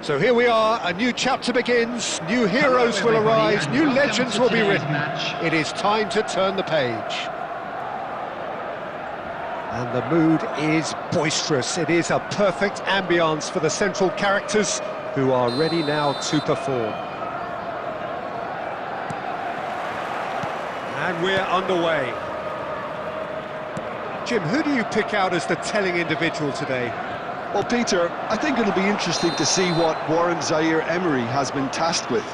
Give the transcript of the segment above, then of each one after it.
So here we are, a new chapter begins, new heroes will arise, new legends will be written. It is time to turn the page. And the mood is boisterous. It is a perfect ambience for the central characters who are ready now to perform. And we're underway. Jim, who do you pick out as the telling individual today? Well, Peter, I think it'll be interesting to see what Warren Zaire-Emery has been tasked with.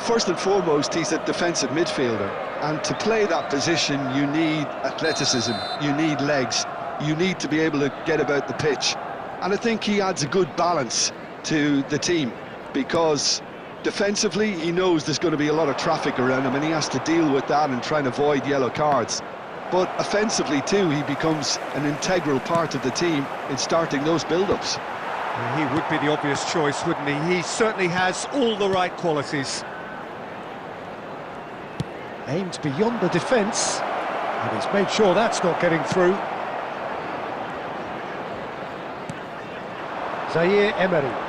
First and foremost, he's a defensive midfielder, and to play that position you need athleticism, you need legs, you need to be able to get about the pitch. And I think he adds a good balance to the team, because defensively he knows there's going to be a lot of traffic around him and he has to deal with that and try and avoid yellow cards. But offensively too, he becomes an integral part of the team in starting those build-ups. He would be the obvious choice, wouldn't he? He certainly has all the right qualities. Aimed beyond the defence, and he's made sure that's not getting through. Zaire-Emery.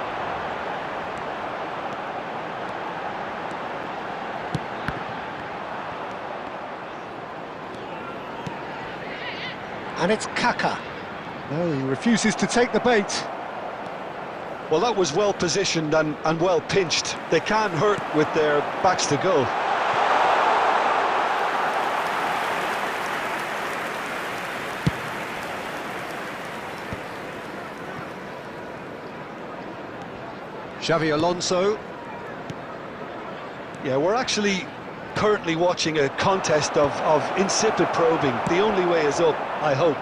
And it's Kaka. No, he refuses to take the bait. Well, that was well positioned and well pinched. They can't hurt with their backs to goal. Xavi Alonso. Yeah, we're actually currently watching a contest of insipid probing. The only way is up, I hope.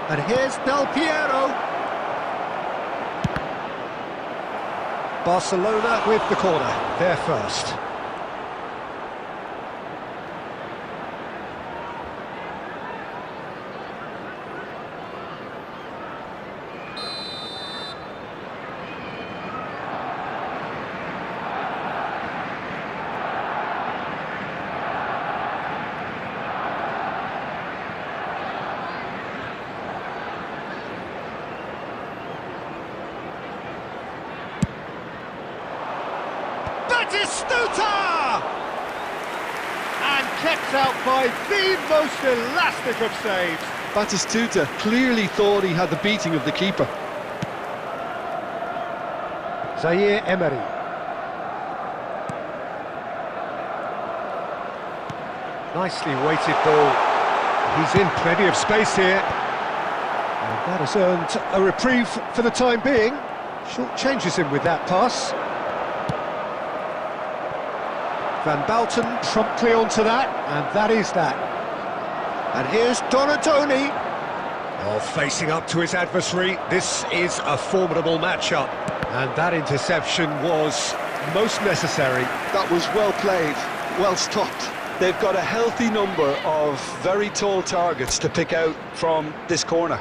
And here's Del Piero. Barcelona with the corner, they're first. Batistuta! And kept out by the most elastic of saves. Batistuta clearly thought he had the beating of the keeper. Zaire-Emery. Nicely weighted ball. He's in plenty of space here. And that has earned a reprieve for the time being. Short changes him with that pass. Van Bouten promptly onto that, and that is that. And here's Donatoni. Oh, facing up to his adversary. This is a formidable matchup. And that interception was most necessary. That was well played, well stopped. They've got a healthy number of very tall targets to pick out from this corner.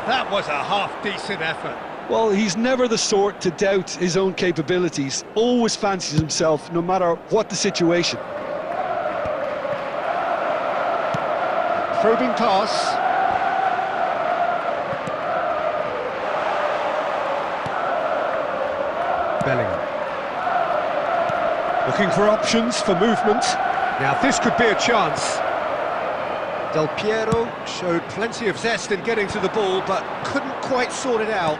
That was a half-decent effort. Well, he's never the sort to doubt his own capabilities, always fancies himself, no matter what the situation. Probing pass. Bellingham. Looking for options for movement. Now this could be a chance. Del Piero showed plenty of zest in getting to the ball, but couldn't quite sort it out.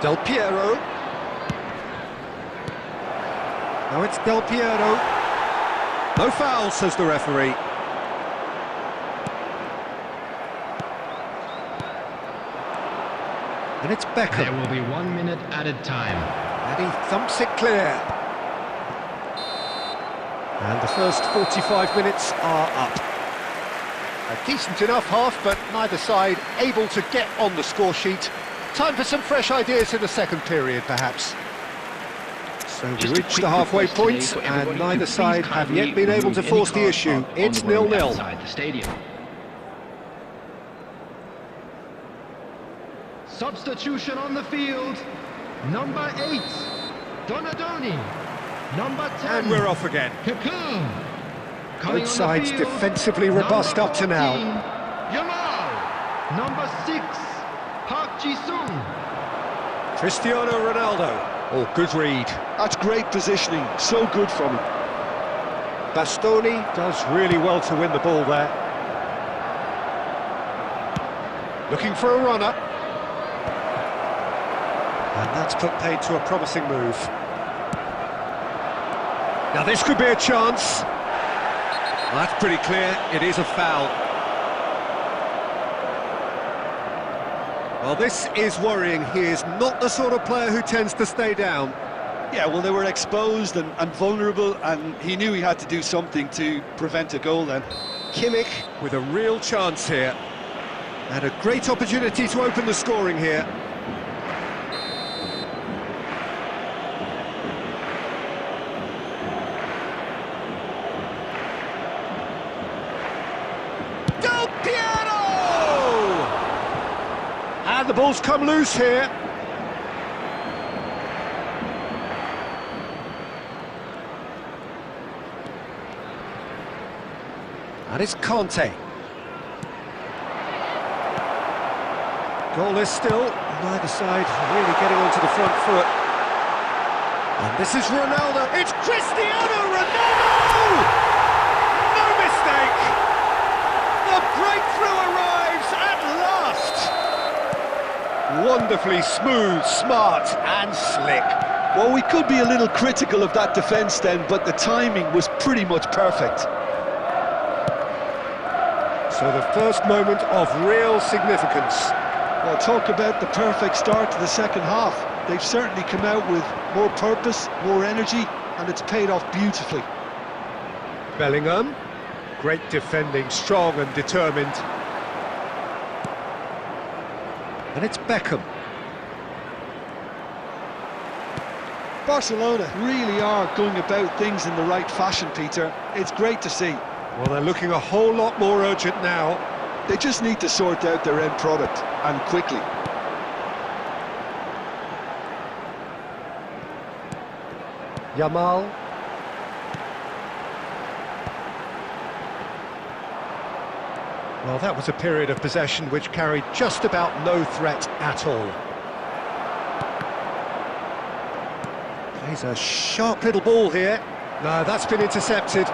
Del Piero. Now it's Del Piero. No foul, says the referee. And it's Beckham. There will be 1 minute added time. And he thumps it clear. And the first 45 minutes are up. A decent enough half, but neither side able to get on the score sheet. Time for some fresh ideas in the second period, perhaps. So we reach the halfway point, and neither side have yet been able to force the issue. It's 0-0. Substitution on the field. Number 8, Donadoni. Number 10. And we're off again. Kakum. Both sides defensively robust up to now. Yamal. Number 6, Park Ji-sung. Cristiano Ronaldo. Oh, good read. That's great positioning, so good from him. Bastoni does really well to win the ball there. Looking for a runner. And that's put paid to a promising move. Now this could be a chance. Well, that's pretty clear, it is a foul. Well, this is worrying. He is not the sort of player who tends to stay down. Yeah, well, they were exposed and vulnerable, and he knew he had to do something to prevent a goal then. Kimmich with a real chance here. And a great opportunity to open the scoring here. Del Piero! And the ball's come loose here. And it's Conte. Goalless still, neither side really getting onto the front foot. And this is Ronaldo, it's Cristiano Ronaldo! No mistake! The breakthrough arrives at last! Wonderfully smooth, smart and slick. Well, we could be a little critical of that defence then, but the timing was pretty much perfect. So the first moment of real significance. Well, talk about the perfect start to the second half. They've certainly come out with more purpose, more energy, and it's paid off beautifully. Bellingham, great defending, strong and determined. And it's Beckham. Barcelona really are going about things in the right fashion, Peter. It's great to see. Well, they're looking a whole lot more urgent now. They just need to sort out their end product, and quickly. Yamal. Well, that was a period of possession which carried just about no threat at all. Plays a sharp little ball here. No, that's been intercepted.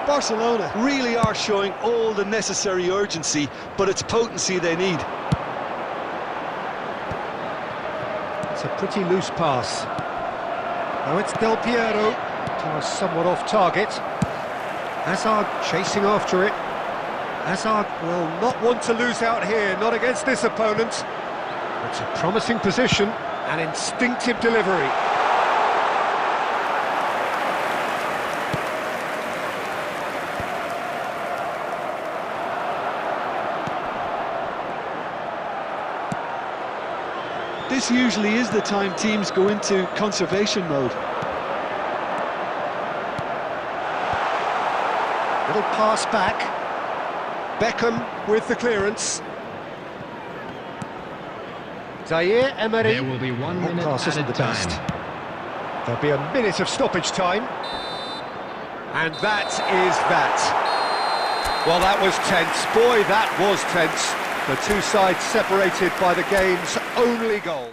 Barcelona really are showing all the necessary urgency, but it's potency they need. It's a pretty loose pass. Now it's Del Piero, somewhat off target. Hazard chasing after it. Hazard will not want to lose out here, not against this opponent. It's a promising position, an instinctive delivery. This usually is the time teams go into conservation mode. Little pass back. Beckham with the clearance. Zaire Emery. There will be 1 minute Pass isn't the added best. time. There'll be a minute of stoppage time. And that is that. Well, that was tense. Boy, that was tense. The two sides separated by the game's only goal.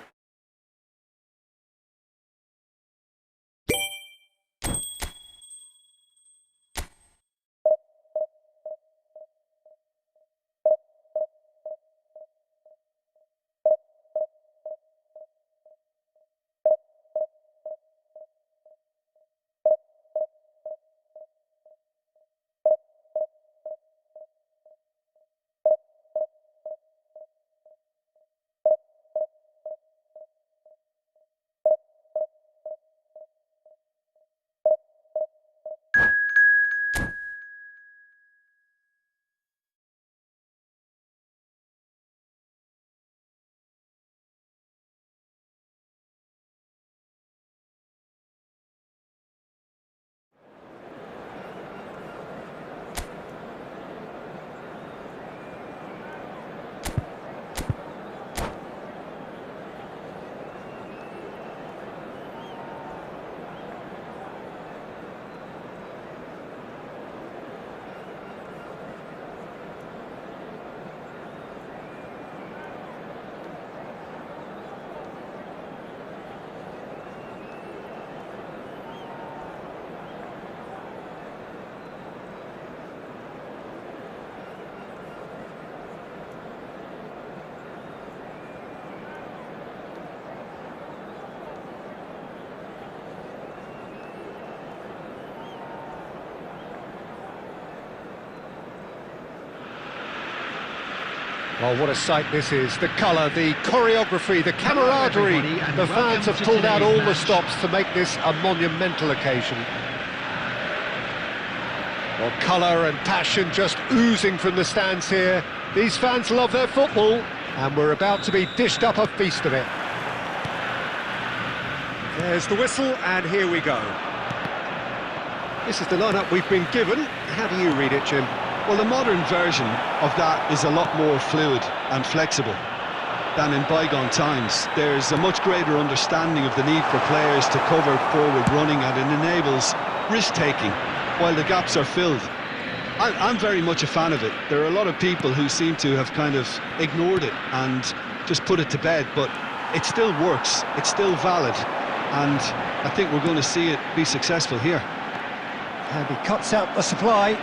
Well, what a sight this is. The colour, the choreography, the camaraderie. everybody, and The fans have welcome to pulled out all today's the match. stops to make this a monumental occasion. Well, colour and passion just oozing from the stands here. These fans love their football, and we're about to be dished up a feast of it. There's the whistle, and here we go. This is the lineup we've been given. How do you read it, Jim? Well, the modern version of that is a lot more fluid and flexible than in bygone times. There's a much greater understanding of the need for players to cover forward running, and it enables risk-taking while the gaps are filled. I'm very much a fan of it. There are a lot of people who seem to have kind of ignored it and just put it to bed, but it still works, it's still valid, and I think we're going to see it be successful here. And he cuts out the supply.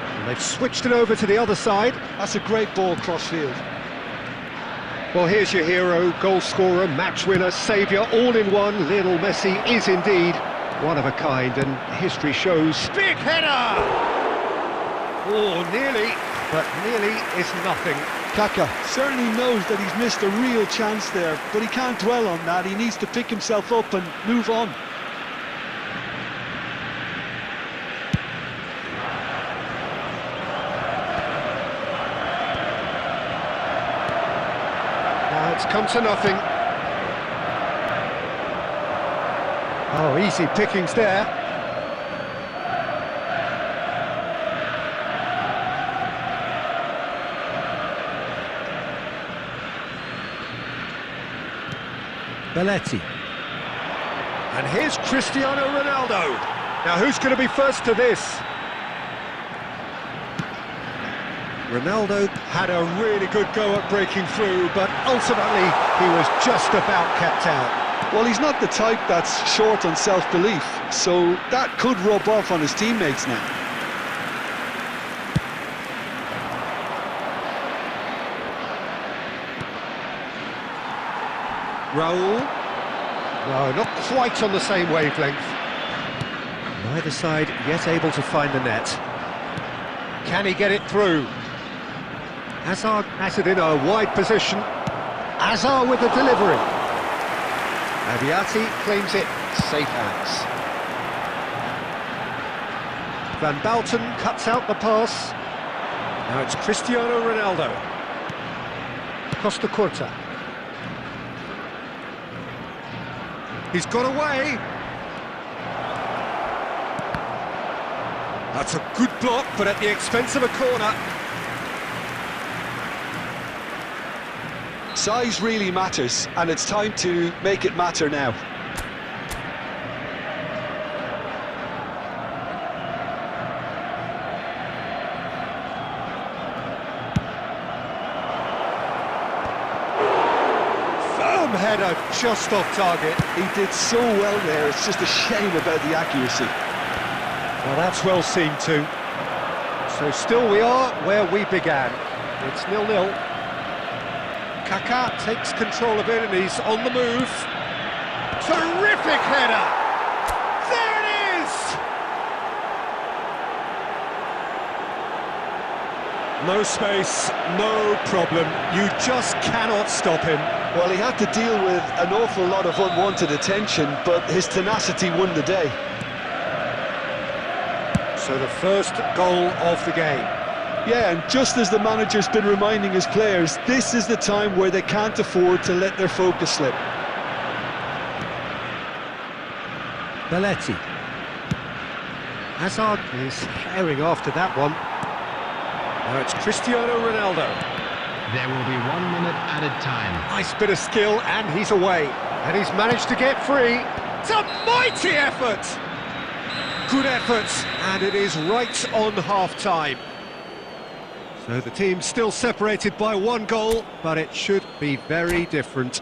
And they've switched it over to the other side. That's a great ball cross-field. Well, here's your hero, goal scorer, match winner, saviour, all in one. Lionel Messi is indeed one of a kind, and history shows. Big header! Oh, nearly, but nearly is nothing. Kaka certainly knows that he's missed a real chance there, but he can't dwell on that. He needs to pick himself up and move on. Now it's come to nothing. Oh, easy pickings there. Belletti. And here's Cristiano Ronaldo. Now who's going to be first to this? Ronaldo had a really good go at breaking through, but ultimately he was just about kept out. Well, he's not the type that's short on self-belief, so that could rub off on his teammates now. Raul. No, not quite on the same wavelength. Neither side yet able to find the net. Can he get it through? Hazard has it in a wide position. Hazard with the delivery. Aviati claims it, safe hands. Van Balten cuts out the pass. Now it's Cristiano Ronaldo. Costa Curta. He's got away. That's a good block, but at the expense of a corner. Size really matters, and it's time to make it matter now. Firm header, just off target. He did so well there, it's just a shame about the accuracy. Well, that's well seen too. So still we are where we began. It's 0-0. Kaká takes control of it and he's on the move. Terrific header! There it is! No space, no problem. You just cannot stop him. Well, he had to deal with an awful lot of unwanted attention, but his tenacity won the day. So the first goal of the game. Yeah, and just as the manager's been reminding his players, this is the time where they can't afford to let their focus slip. Belletti. Hazard is herring after that one. Now it's Cristiano Ronaldo. There will be 1 minute added time. Nice bit of skill, and he's away. And he's managed to get free. It's a mighty effort! Good effort, and it is right on half-time. So the team's still separated by 1 goal, but it should be very different.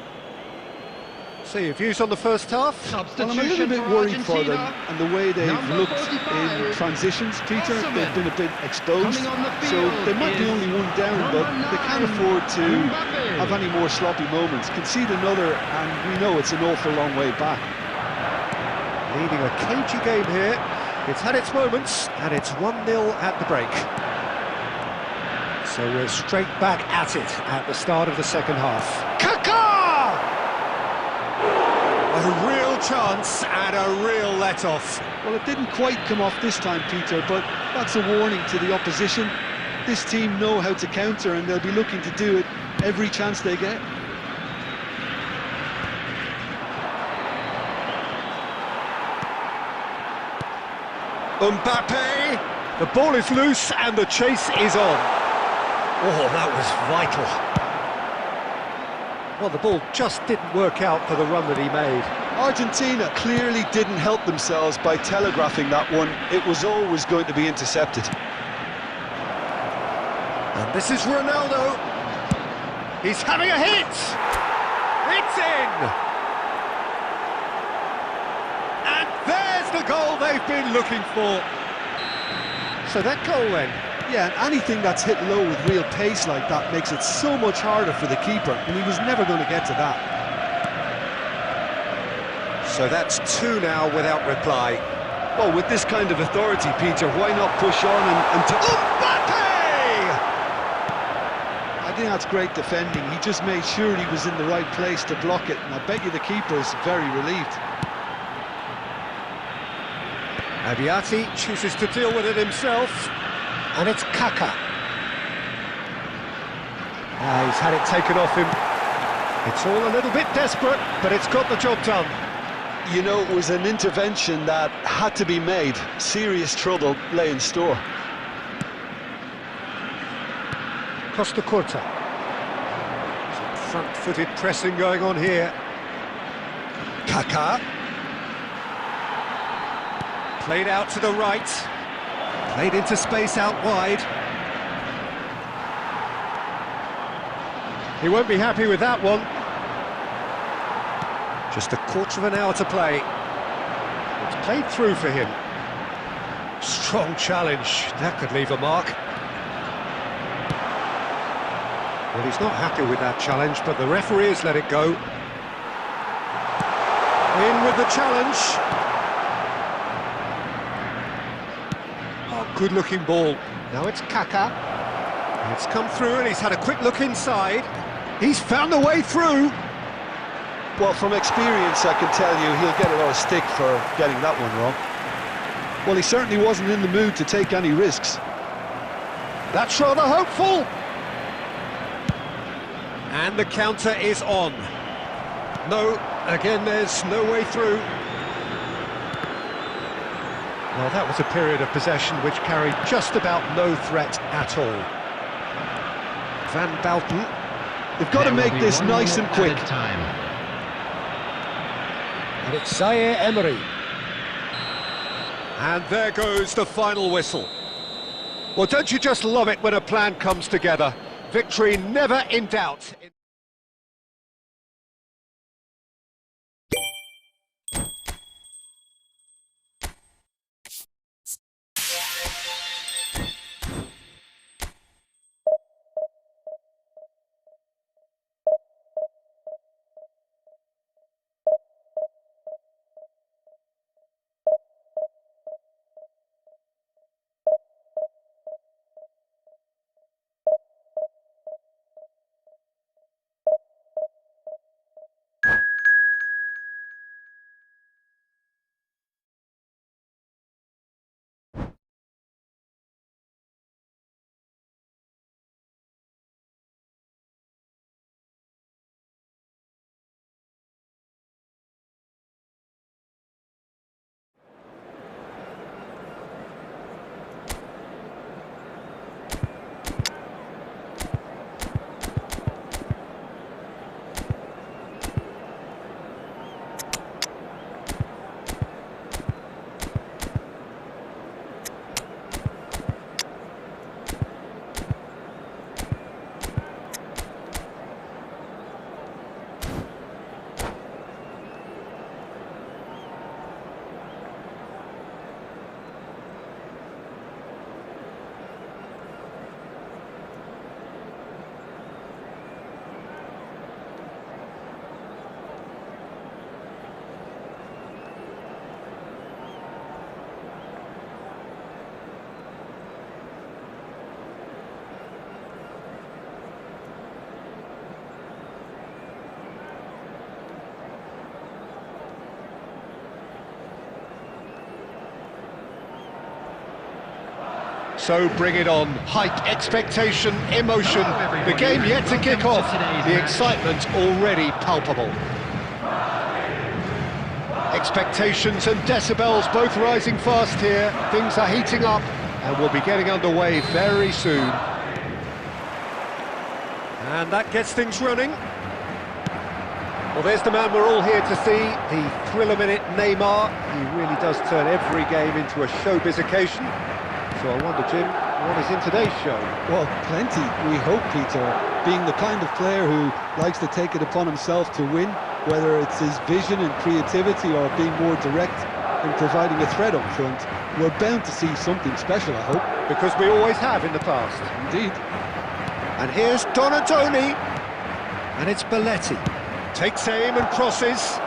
So your views on the first half? Well, Substitution I'm a little bit for worried for them Argentina. and the way they've Number looked 45, in transitions, Peter. Osimhen. They've been a bit exposed, Coming on the so field they might be is only 1 down, but they can't number 9, afford to Mbappe. have any more sloppy moments. Concede another, and we know it's an awful long way back. Leading a cagey game here. It's had its moments, and it's 1-0 at the break. So we're straight back at it at the start of the second half. Kaka! A real chance and a real let-off. Well, it didn't quite come off this time, Peter, but that's a warning to the opposition. This team know how to counter, and they'll be looking to do it every chance they get. Mbappe! The ball is loose and the chase is on. Oh, that was vital. Well, the ball just didn't work out for the run that he made. Argentina clearly didn't help themselves by telegraphing that one. It was always going to be intercepted. And this is Ronaldo. He's having a hit! It's in! And there's the goal they've been looking for. So that goal then. Yeah, and anything that's hit low with real pace like that makes it so much harder for the keeper, and he was never going to get to that. So that's 2 now without reply. Well, with this kind of authority, Peter, why not push on and Mbappe! I think that's great defending. He just made sure he was in the right place to block it, and I bet you the keeper's very relieved. Abbiati chooses to deal with it himself. And it's Kaka. He's had it taken off him. It's all a little bit desperate, but it's got the job done. You know, it was an intervention that had to be made. Serious trouble lay in store. Costa Curta. Some front-footed pressing going on here. Kaka. Played out to the right. Played into space out wide. He won't be happy with that one. Just a quarter of an hour to play. It's played through for him. Strong challenge. That could leave a mark. Well, he's not happy with that challenge, but the referee has let it go. In with the challenge. Good-looking ball. Now it's Kaka. It's come through and he's had a quick look inside. He's found a way through. Well, from experience, I can tell you he'll get a lot of stick for getting that one wrong. Well, he certainly wasn't in the mood to take any risks. That's rather hopeful. And the counter is on. No, again, there's no way through. Well, that was a period of possession which carried just about no threat at all. Van Bauten. They've got to make this nice and quick. And it's Zaire Emery. And there goes the final whistle. Well, don't you just love it when a plan comes together? Victory never in doubt. So bring it on. Hype, expectation, emotion. The game yet to kick off. The excitement already palpable. Expectations and decibels both rising fast here. Things are heating up and we'll be getting underway very soon. And that gets things running. Well, there's the man we're all here to see, the thriller-minute Neymar. He really does turn every game into a showbiz occasion. So I wonder, Jim, what is in today's show? Well, plenty, we hope, Peter. Being the kind of player who likes to take it upon himself to win, whether it's his vision and creativity or being more direct in providing a threat up front, we're bound to see something special, I hope. Because we always have in the past. Indeed. And here's Donatoni. And it's Belletti. Takes aim and crosses.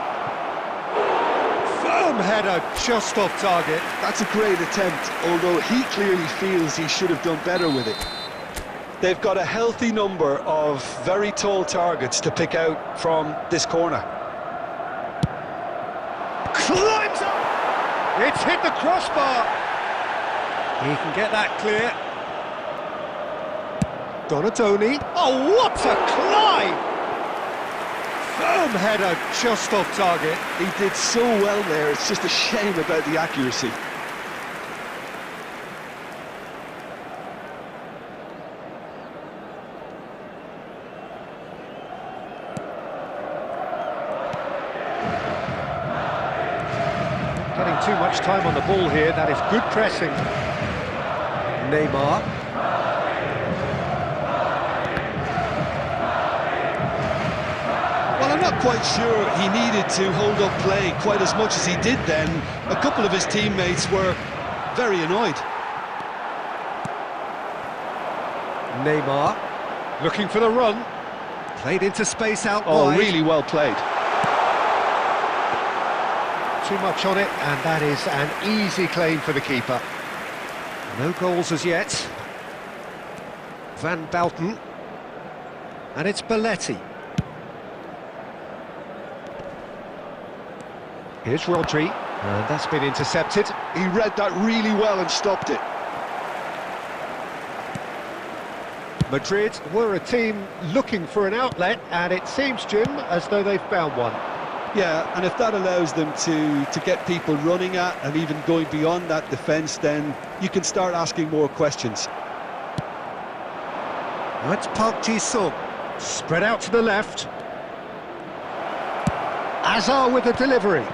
Firm header just off target. That's a great attempt, although he clearly feels he should have done better with it. They've got a healthy number of very tall targets to pick out from this corner. Climbs up! It's hit the crossbar. He can get that clear. Donatoni. Oh, what a climb! Firm header just off target. He did so well there, it's just a shame about the accuracy. Getting too much time on the ball here, that is good pressing. Neymar. Well, I'm not quite sure he needed to hold up play quite as much as he did then. A couple of his teammates were very annoyed. Neymar, looking for the run. Played into space out wide. Oh, really well played. Too much on it, and that is an easy claim for the keeper. No goals as yet. Van Bouten. And it's Belletti. Here's Rodri, and that's been intercepted. He read that really well and stopped it. Madrid were a team looking for an outlet, and it seems, Jim, as though they've found one. Yeah, and if that allows them to get people running at and even going beyond that defence, then you can start asking more questions. Now it's Park Ji-sung, spread out to the left. Azar with the delivery.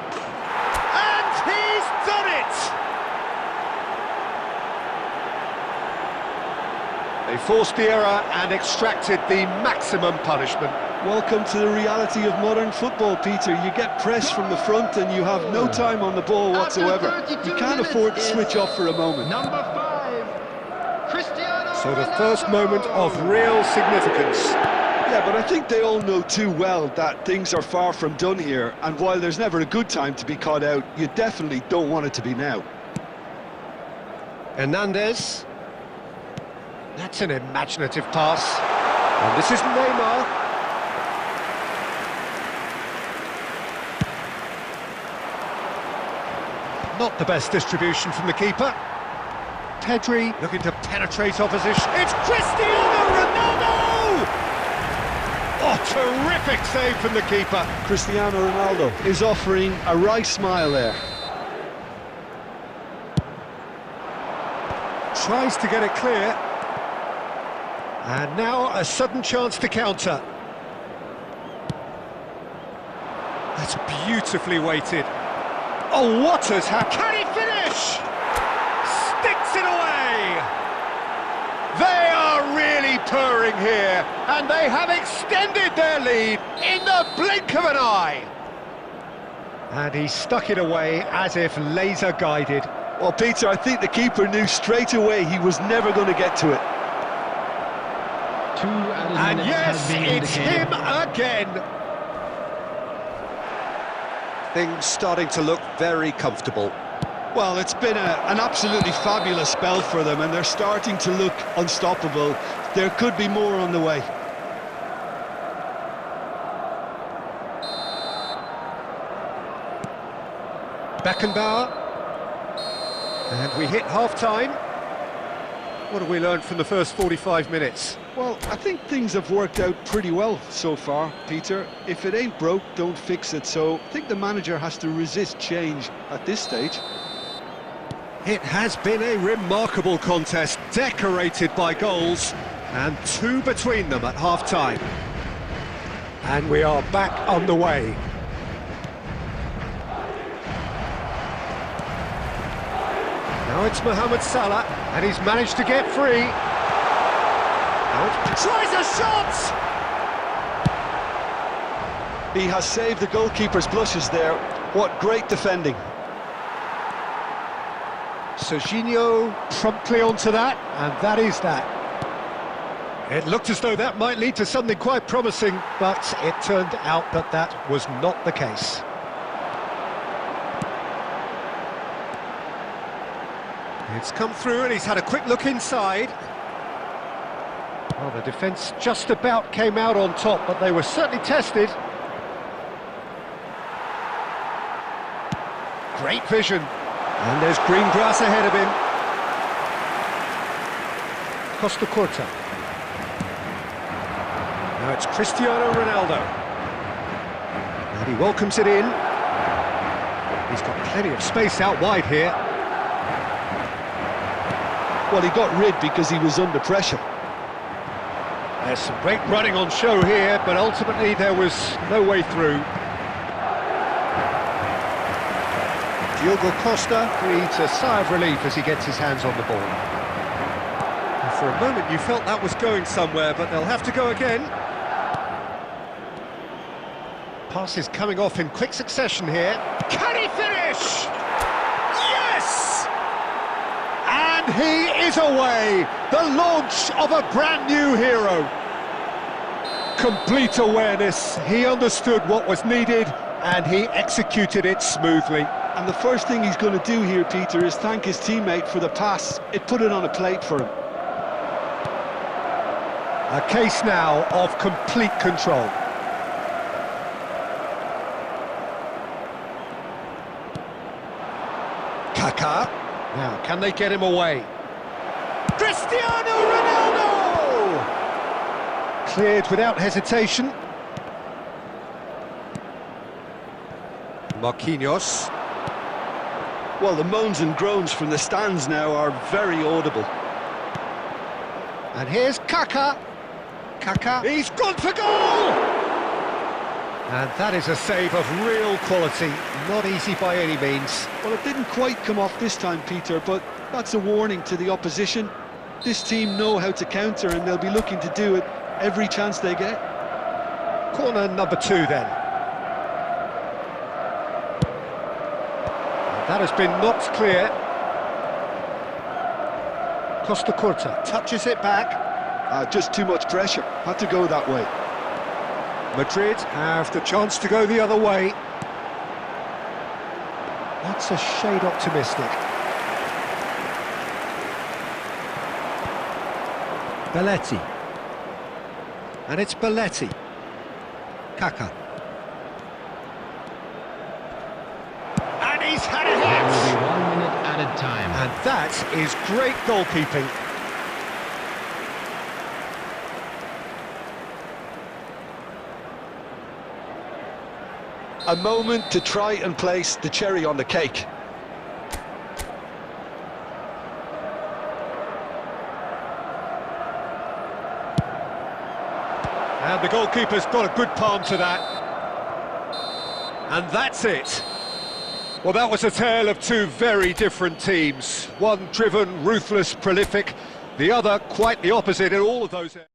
And he's done it! They forced the error and extracted the maximum punishment. Welcome to the reality of modern football, Peter. You get pressed from the front and you have no time on the ball whatsoever. You can't afford to switch off for a moment. Number 5, Cristiano. So the first moment of real significance. Yeah, but I think they all know too well that things are far from done here, and while there's never a good time to be caught out, you definitely don't want it to be now. Hernandez. That's an imaginative pass. And this is Neymar. Not the best distribution from the keeper. Pedri looking to penetrate opposition. It's Cristiano Ronaldo! Oh, terrific save from the keeper. Cristiano Ronaldo is offering a wry smile there. Tries to get it clear. And now a sudden chance to counter. That's beautifully weighted. Oh, what has happened? Can he finish? Sticks it away! They are really purring here, and they have extended their lead in the blink of an eye. And he stuck it away as if laser-guided. Well, Peter, I think the keeper knew straight away he was never going to get to it. 2 added And minutes yes, has been it's indicated. him again. Things starting to look very comfortable. Well, it's been an absolutely fabulous spell for them, and they're starting to look unstoppable. There could be more on the way. Beckenbauer. And we hit half-time. What have we learned from the first 45 minutes? Well, I think things have worked out pretty well so far, Peter. If it ain't broke, don't fix it. So I think the manager has to resist change at this stage. It has been a remarkable contest, decorated by goals, and two between them at half-time. And we are back underway. Now it's Mohamed Salah, and he's managed to get free. Now tries a shot! He has saved the goalkeeper's blushes there. What great defending. Serginho promptly onto that, and that is that. It looked as though that might lead to something quite promising, but it turned out that that was not the case. It's come through and he's had a quick look inside. Well, the defence just about came out on top, but they were certainly tested. Great vision. And there's green grass ahead of him. Costa Curta. Now it's Cristiano Ronaldo. And he welcomes it in. He's got plenty of space out wide here. Well, he got rid because he was under pressure. There's some great running on show here, but ultimately there was no way through. Diogo Costa breathes a sigh of relief as he gets his hands on the ball. And for a moment you felt that was going somewhere, but they'll have to go again. Passes coming off in quick succession here. Can he finish? Yes! And he is away! The launch of a brand new hero. Complete awareness, he understood what was needed and he executed it smoothly. And the first thing he's going to do here, Peter, is thank his teammate for the pass. It put it on a plate for him. A case now of complete control. Kaká. Now, can they get him away? Cristiano Ronaldo! Cleared without hesitation. Marquinhos. Well, the moans and groans from the stands now are very audible. And here's Kaká. Kaká, he's gone for goal! And that is a save of real quality, not easy by any means. Well, it didn't quite come off this time, Peter, but that's a warning to the opposition. This team know how to counter and they'll be looking to do it every chance they get. Corner number 2 then. That has been knocked clear. Costa Curta touches it back. Just too much pressure. Had to go that way. Madrid have the chance to go the other way. That's a shade optimistic. Belletti. And it's Belletti. Kaká. And he's had a hit! There will be 1 minute added time. And that is great goalkeeping. A moment to try and place the cherry on the cake. And the goalkeeper's got a good palm to that. And that's it. Well, that was a tale of two very different teams. One driven, ruthless, prolific. The other quite the opposite in all of those areas.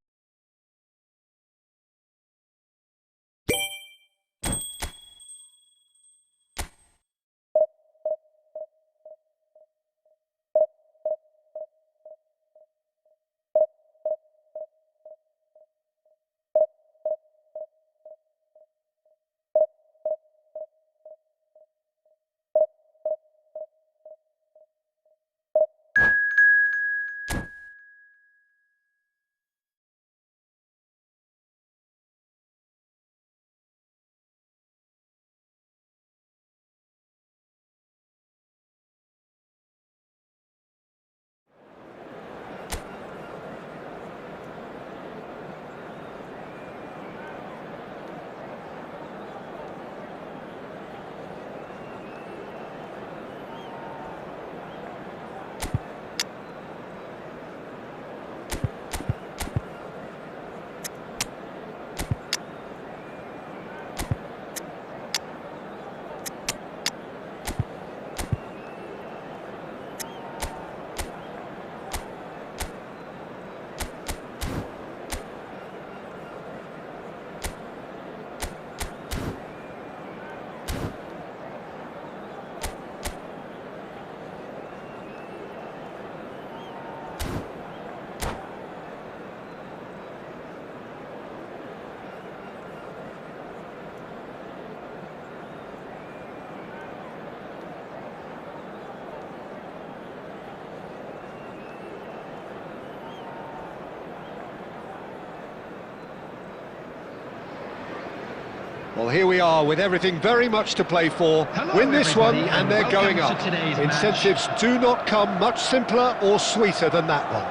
Well, here we are with everything very much to play for. Hello, Win this one everybody, and they're welcome going to up. today's Incentives do not come much simpler or sweeter than that one.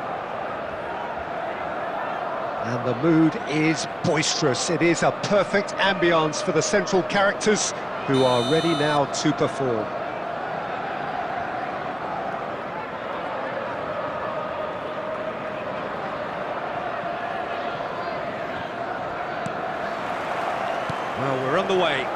And the mood is boisterous. It is a perfect ambience for the central characters who are ready now to perform. Well, we're on the way.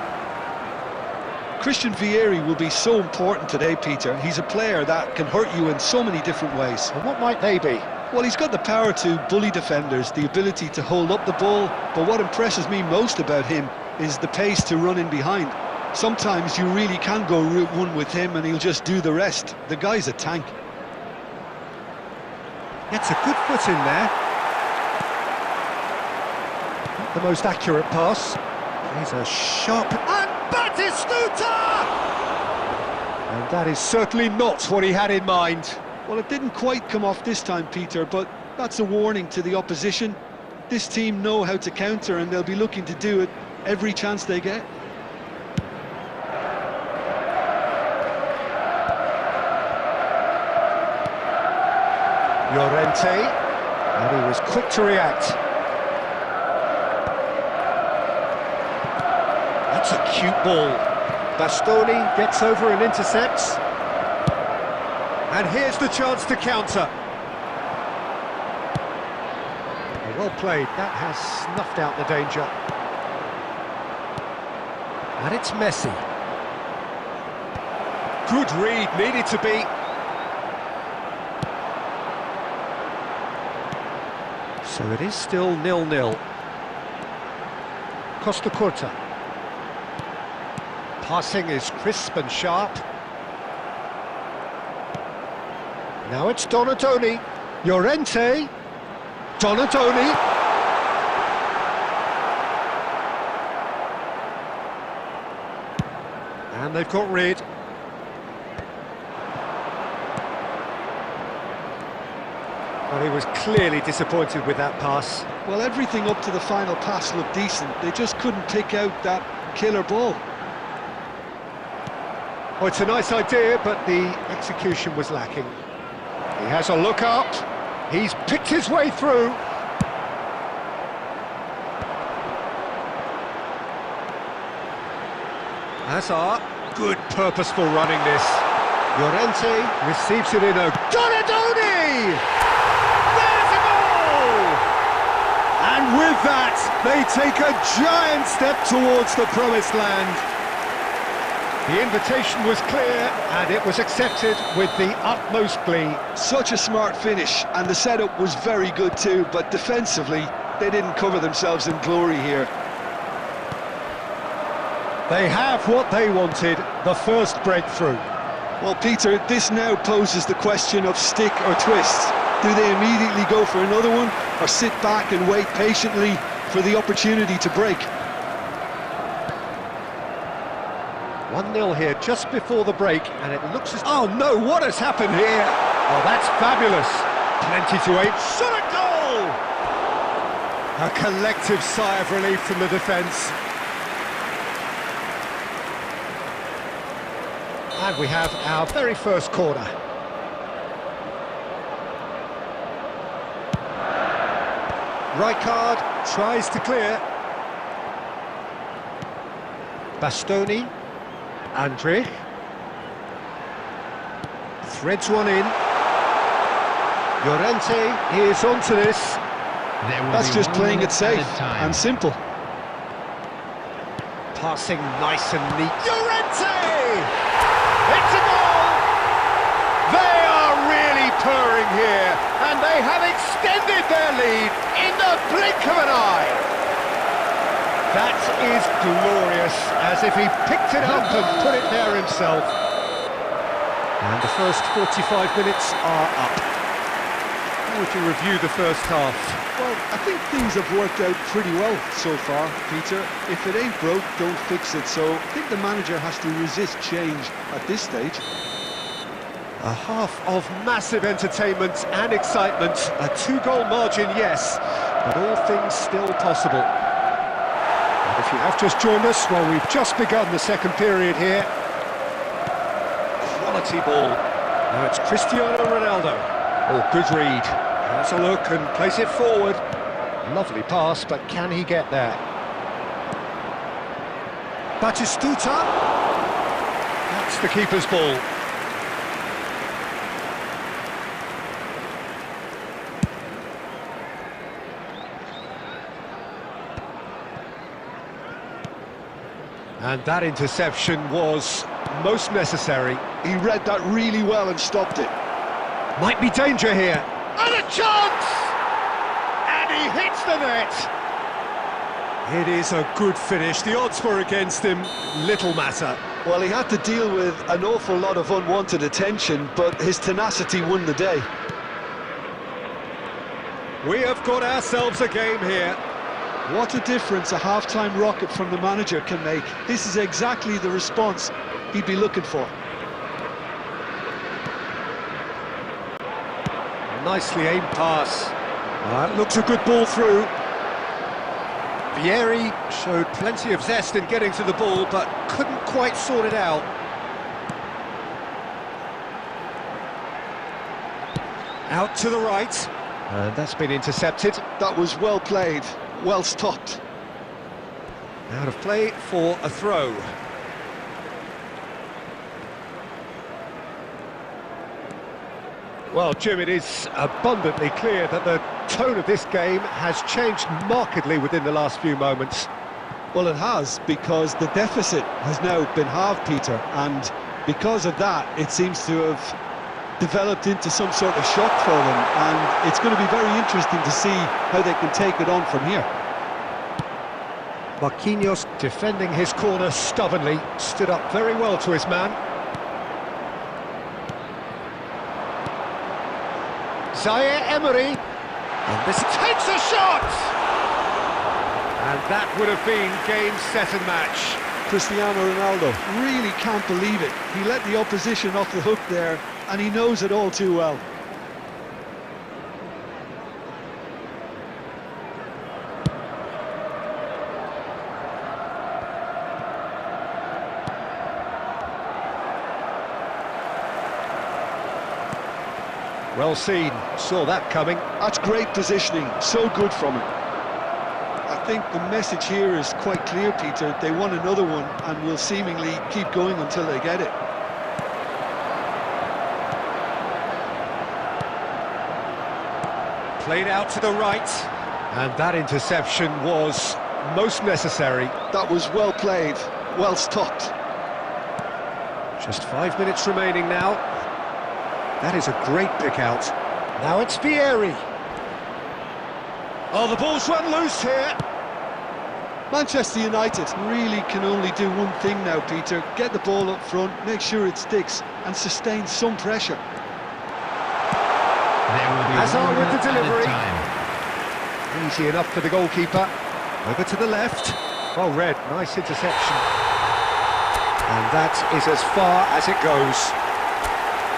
Christian Vieri will be so important today, Peter. He's a player that can hurt you in so many different ways. And what might they be? Well, he's got the power to bully defenders, the ability to hold up the ball, but what impresses me most about him is the pace to run in behind. Sometimes you really can go route one with him and he'll just do the rest. The guy's a tank. Gets a good foot in there. Not the most accurate pass. He's a sharp... And Batistuta! And that is certainly not what he had in mind. Well, it didn't quite come off this time, Peter, but that's a warning to the opposition. This team know how to counter and they'll be looking to do it every chance they get. Llorente, and he was quick to react. That's a cute ball. Bastoni gets over and intercepts. And here's the chance to counter. Well played, that has snuffed out the danger. And it's Messi. Good read, needed to be. So it is still 0-0. Costa Curta. Passing is crisp and sharp. Now it's Donatoni. Llorente. Donatoni. And they've got rid. Well, he was clearly disappointed with that pass. Well, everything up to the final pass looked decent. They just couldn't pick out that killer ball. Oh, it's a nice idea, but the execution was lacking. He has a look up. He's picked his way through. Hazard, good purposeful running this. Llorente receives it in a... Donadoni! There's a goal! And with that, they take a giant step towards the promised land. The invitation was clear, and it was accepted with the utmost glee. Such a smart finish, and the setup was very good too, but defensively, they didn't cover themselves in glory here. They have what they wanted, the first breakthrough. Well, Peter, this now poses the question of stick or twist. Do they immediately go for another one, or sit back and wait patiently for the opportunity to break? 1-0 here just before the break, and it looks as... Oh no, what has happened here? Oh, that's fabulous. Plenty to aim. Shot a goal! A collective sigh of relief from the defence. And we have our very first corner. Rijkaard tries to clear. Bastoni. Andrich. Threads one in. Llorente is onto this. That's just playing it safe and simple. Passing nice and neat. Llorente! It's a goal! They are really purring here, and they have extended their lead in the blink of an eye. That is glorious, as if he picked it up and put it there himself. And the first 45 minutes are up. How would you review the first half? Well, I think things have worked out pretty well so far, Peter. If it ain't broke, don't fix it. So I think the manager has to resist change at this stage. A half of massive entertainment and excitement. A 2-goal margin, yes, but all things still possible. If you have just joined us, well, we've just begun the second period here. Quality ball. Now it's Cristiano Ronaldo. Oh, good read. Has a look and plays it forward. Lovely pass, but can he get there? Batistuta. That's the keeper's ball. And that interception was most necessary. He read that really well and stopped it. Might be danger here. And a chance! And he hits the net! It is a good finish. The odds were against him. Little matter. Well, he had to deal with an awful lot of unwanted attention, but his tenacity won the day. We have got ourselves a game here. What a difference a half-time rocket from the manager can make. This is exactly the response he'd be looking for. Nicely aimed pass. That looks a good ball through. Vieri showed plenty of zest in getting to the ball, but couldn't quite sort it out. Out to the right. And that's been intercepted. That was well played, well stopped. Out of play for a throw. Well, Jim, it is abundantly clear that the tone of this game has changed markedly within the last few moments. Well, it has, because the deficit has now been halved, Peter, and because of that, it seems to have developed into some sort of shock for them, and it's going to be very interesting to see how they can take it on from here. Marquinhos, defending his corner stubbornly, stood up very well to his man. Zaire Emery, and this takes a shot! And that would have been game, set and match. Cristiano Ronaldo really can't believe it. He let the opposition off the hook there, and he knows it all too well. Well seen, saw that coming. That's great positioning, so good from him. I think the message here is quite clear, Peter. They want another one and will seemingly keep going until they get it. Played out to the right, and that interception was most necessary. That was well played, well stopped. Just 5 minutes remaining now. That is a great pick out. Now it's Vieri. Oh, the ball's run loose here. Manchester United really can only do one thing now, Peter. Get the ball up front, make sure it sticks, and sustain some pressure. There will be Hazard with the delivery. time. Easy enough for the goalkeeper. Over to the left. Well read, nice interception. And that is as far as it goes.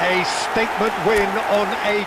A statement win on a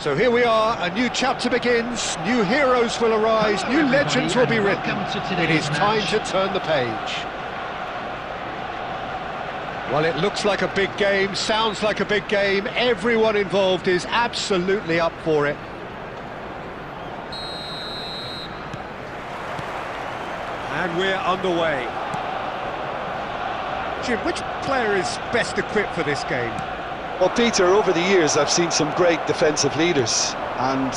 So here we are, a new chapter begins, new heroes will arise, new legends will be written. It is time to turn the page. Well, it looks like a big game, sounds like a big game, everyone involved is absolutely up for it. And we're underway. Jim, which player is best equipped for this game? Well, Peter, over the years I've seen some great defensive leaders, and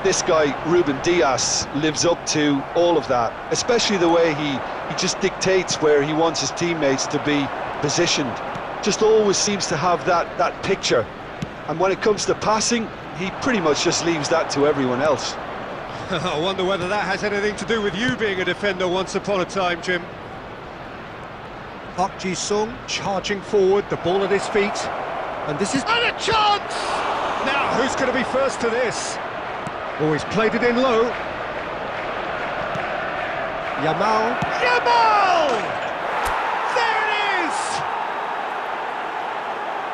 this guy, Ruben Dias, lives up to all of that, especially the way he just dictates where he wants his teammates to be positioned. Just always seems to have that picture, and when it comes to passing, he pretty much just leaves that to everyone else. I wonder whether that has anything to do with you being a defender once upon a time, Jim. Park Ji-sung charging forward, the ball at his feet. And this is... And a chance! Now, who's going to be first to this? Oh, he's played it in low. Yamal. Yamal! There it is!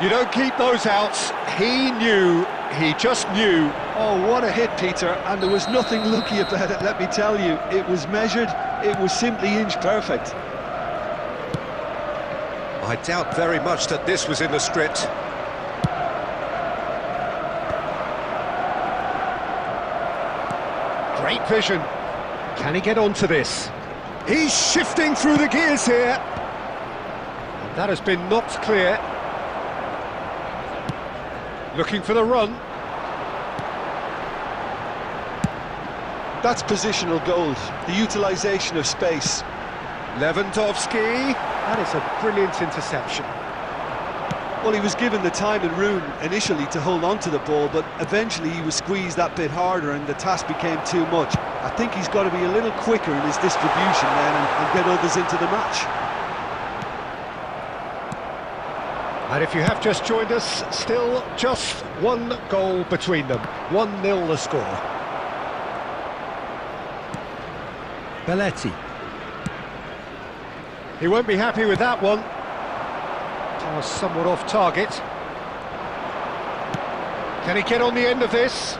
You don't keep those outs. He knew, he just knew. Oh, what a hit, Peter, and there was nothing lucky about it, let me tell you. It was measured, it was simply inch perfect. I doubt very much that this was in the script. Great vision. Can he get onto this? He's shifting through the gears here. And that has been knocked clear. Looking for the run. That's positional gold, the utilisation of space. Lewandowski. That is a brilliant interception. Well, he was given the time and room initially to hold on to the ball, but eventually he was squeezed that bit harder and the task became too much. I think he's got to be a little quicker in his distribution then and get others into the match. And if you have just joined us, still just one goal between them. 1-0 the score. Belletti. He won't be happy with that one. Was somewhat off target. Can he get on the end of this?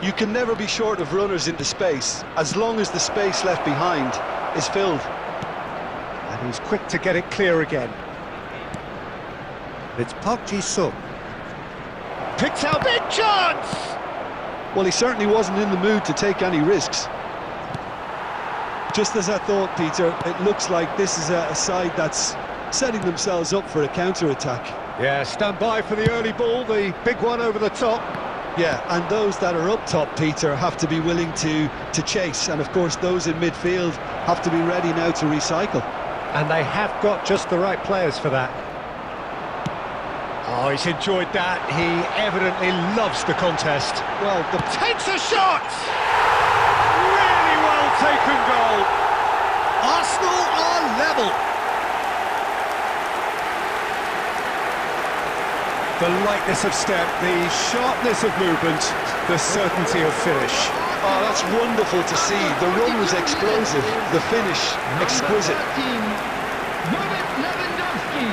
You can never be short of runners into space, as long as the space left behind is filled. And he's quick to get it clear again. It's Park Ji-sung. Picks out big chance! Well, he certainly wasn't in the mood to take any risks. Just as I thought, Peter, it looks like this is a side that's setting themselves up for a counter-attack. Yeah, stand by for the early ball, the big one over the top. Yeah, and those that are up top, Peter, have to be willing to chase, and of course those in midfield have to be ready now to recycle. And they have got just the right players for that. Oh, he's enjoyed that. He evidently loves the contest. Well, takes a shot! Really well taken goal. Arsenal are level. The lightness of step, the sharpness of movement, the certainty of finish. Oh, that's wonderful to see. The run was explosive, the finish exquisite. Robert Lewandowski.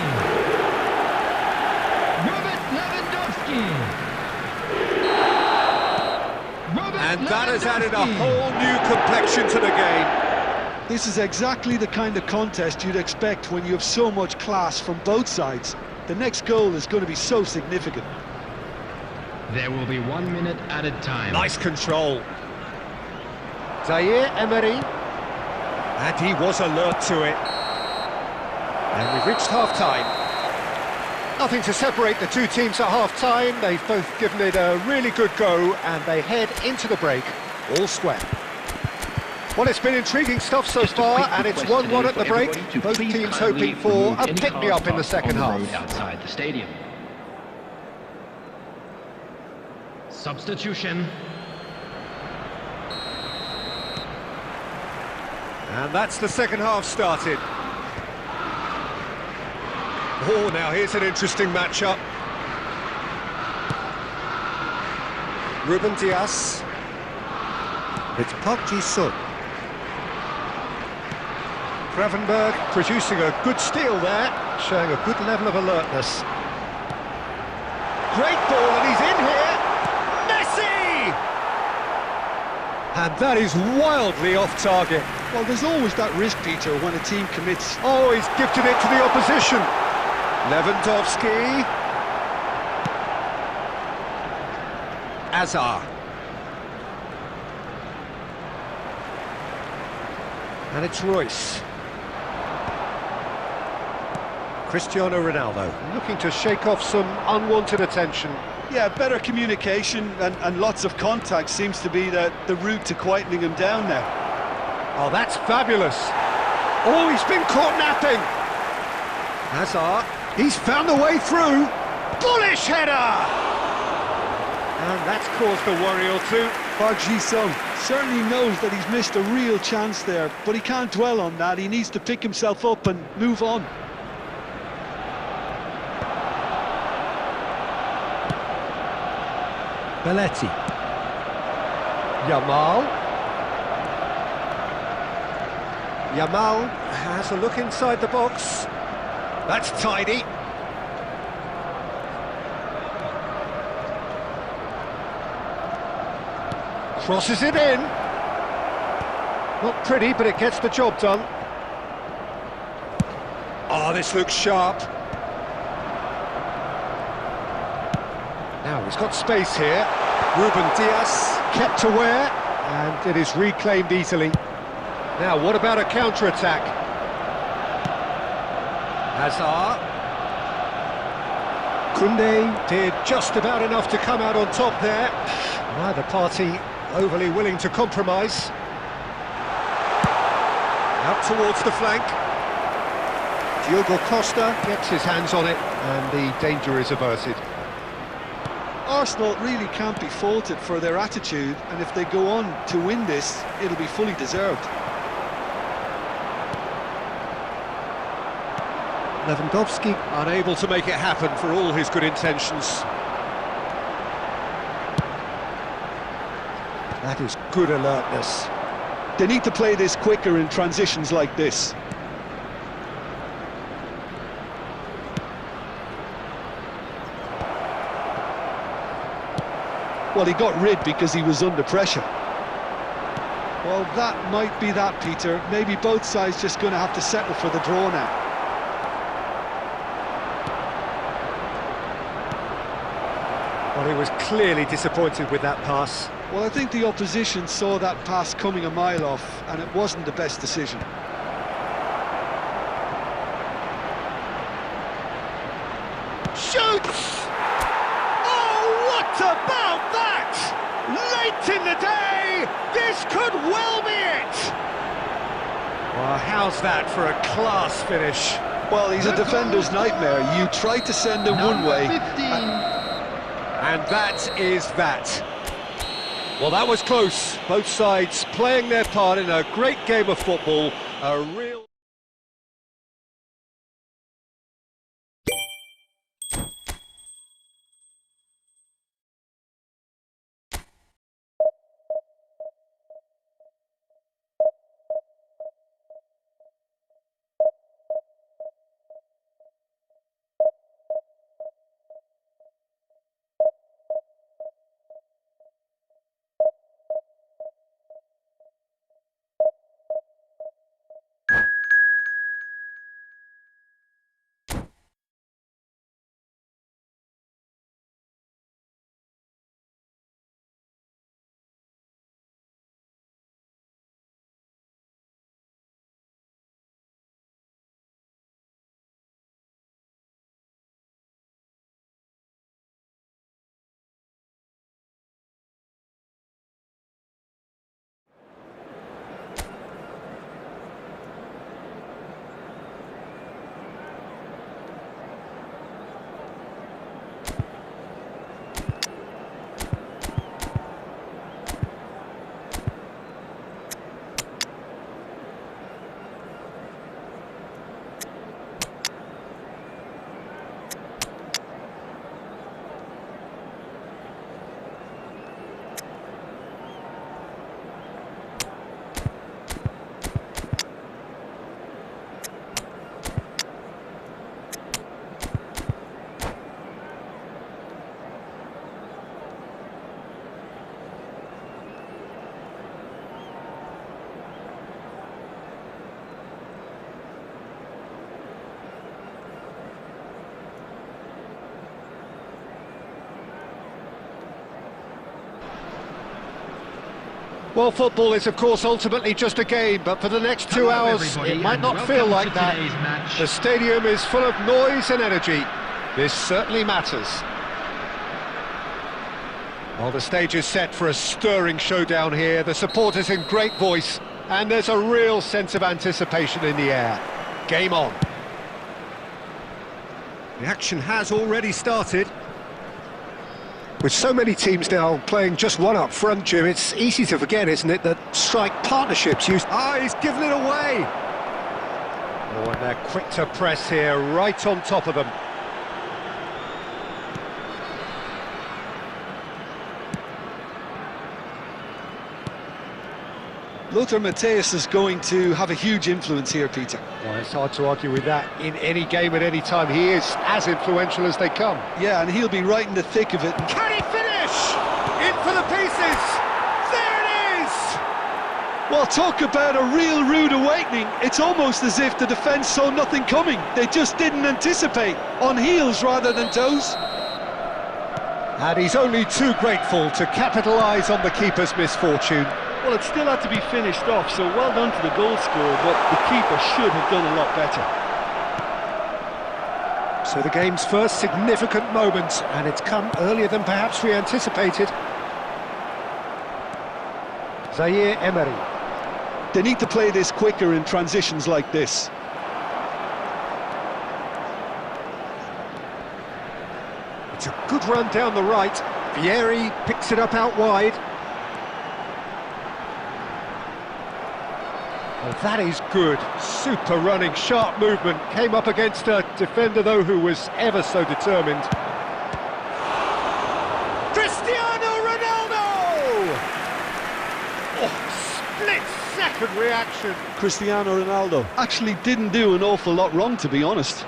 And that has added a whole new complexion to the game. This is exactly the kind of contest you'd expect when you have so much class from both sides. The next goal is going to be so significant. There will be 1 minute added time. Nice control. Zaire Emery. And he was alert to it. And we've reached half-time. Nothing to separate the two teams at half-time. They've both given it a really good go, and they head into the break all square. Well, it's been intriguing stuff so far, and it's 1-1 at the break. Both teams hoping for a pick-me-up in the second half. Outside the stadium. Substitution. And that's the second half started. Oh, now here's an interesting matchup. Ruben Dias. It's Park Ji-sung. Gravenberg producing a good steal there, showing a good level of alertness. Great ball, and he's in here! Messi! And that is wildly off target. Well, there's always that risk, Peter, when a team commits. Oh, he's gifted it to the opposition. Lewandowski. Azar. And it's Royce. Cristiano Ronaldo, looking to shake off some unwanted attention. Yeah, better communication and lots of contact seems to be the route to quietening him down now. Oh, that's fabulous. Oh, he's been caught napping. Hazard, he's found a way through. Bullish header! And that's caused a worry or two. Park Ji-sung certainly knows that he's missed a real chance there, but he can't dwell on that. He needs to pick himself up and move on. Belletti. Yamal. Yamal has a look inside the box. That's tidy. Crosses it in. Not pretty, but it gets the job done. Oh, this looks sharp. Now he's got space here. Ruben Dias kept aware, and it is reclaimed easily. Now, what about a counter-attack? Hazard. Koundé did just about enough to come out on top there. Neither party overly willing to compromise. Out towards the flank. Diogo Costa gets his hands on it, and the danger is averted. Arsenal really can't be faulted for their attitude, and if they go on to win this, it'll be fully deserved. Lewandowski unable to make it happen for all his good intentions. That is good alertness. They need to play this quicker in transitions like this. Well, he got rid because he was under pressure. Well, that might be that, Peter. Maybe both sides just going to have to settle for the draw now. Well, he was clearly disappointed with that pass. Well, I think the opposition saw that pass coming a mile off, and it wasn't the best decision. Shoots! Oh, what about that? Late in the day, this could well be it! Well, how's that for a class finish? Well, he's a defender's nightmare. You try to send him one way. And that is that. Well, that was close. Both sides playing their part in a great game of football. A real... Well, football is, of course, ultimately just a game, but for the next 2 hours, everybody, it might and not feel welcome like to that. today's match. The stadium is full of noise and energy. This certainly matters. Well, the stage is set for a stirring showdown here. The supporters in great voice, and there's a real sense of anticipation in the air. Game on. The action has already started. With so many teams now playing just one up front, Jim, it's easy to forget, isn't it, that strike partnerships use... Ah, he's given it away! Oh, and they're quick to press here, right on top of them. Lothar Matthäus is going to have a huge influence here, Peter. Well, it's hard to argue with that. In any game at any time, he is as influential as they come. Yeah, and he'll be right in the thick of it. Can he finish? In for the pieces! There it is! Well, talk about a real rude awakening. It's almost as if the defence saw nothing coming. They just didn't anticipate. On heels rather than toes. And he's only too grateful to capitalise on the keeper's misfortune. Well, it still had to be finished off, so well done to the goal scorer, but the keeper should have done a lot better. So the game's first significant moment, and it's come earlier than perhaps we anticipated. Zaire Emery. They need to play this quicker in transitions like this. It's a good run down the right. Vieri picks it up out wide. Well, that is good. Super running, sharp movement. Came up against a defender, though, who was ever so determined. Cristiano Ronaldo! Oh, split-second reaction. Cristiano Ronaldo actually didn't do an awful lot wrong, to be honest.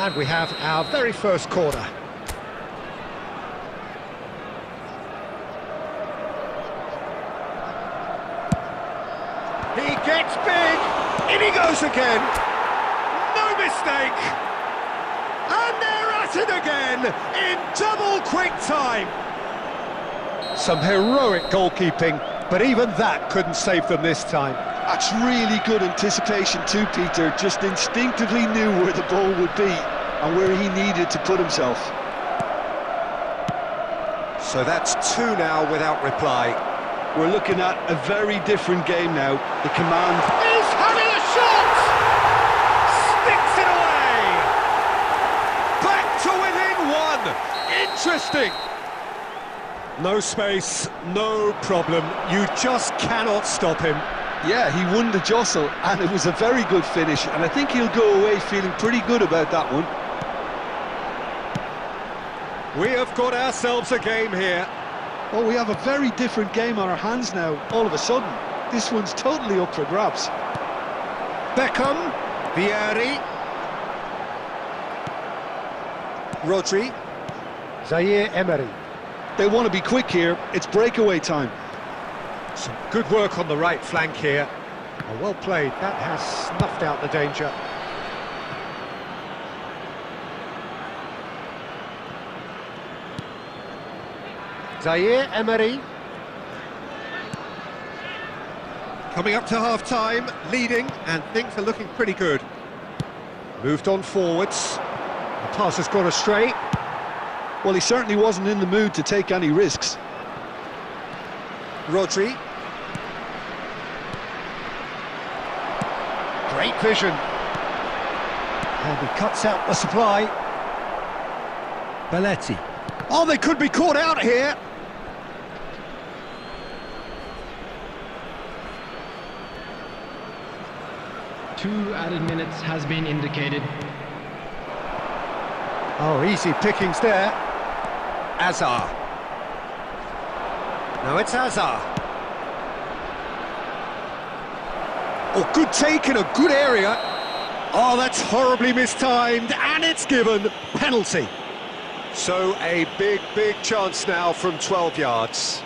And we have our very first corner. He gets big, in he goes again, no mistake, and they're at it again, in double quick time. Some heroic goalkeeping, but even that couldn't save them this time. That's really good anticipation too, Peter. Just instinctively knew where the ball would be and where he needed to put himself. So that's two now without reply. We're looking at a very different game now. The command... He's having a shot! Sticks it away! Back to within one! Interesting! No space, no problem. You just cannot stop him. Yeah, he won the jostle, and it was a very good finish, and I think he'll go away feeling pretty good about that one. We have got ourselves a game here. Well, we have a very different game on our hands now, all of a sudden. This one's totally up for grabs. Beckham, Vieri, Rodri, Zaire Emery. They want to be quick here, it's breakaway time. Some good work on the right flank here. Oh, well played, that has snuffed out the danger. Zaire Emery. Coming up to half-time, leading, and things are looking pretty good. Moved on forwards. The pass has gone astray. Well, he certainly wasn't in the mood to take any risks. Rodri. Great vision. And he cuts out the supply. Belletti. Oh, they could be caught out here. Two added minutes has been indicated. Oh, easy pickings there. Azar. No, it's Azar. Oh, good take in a good area. Oh, that's horribly mistimed, and it's given. Penalty. So a big chance now from 12 yards.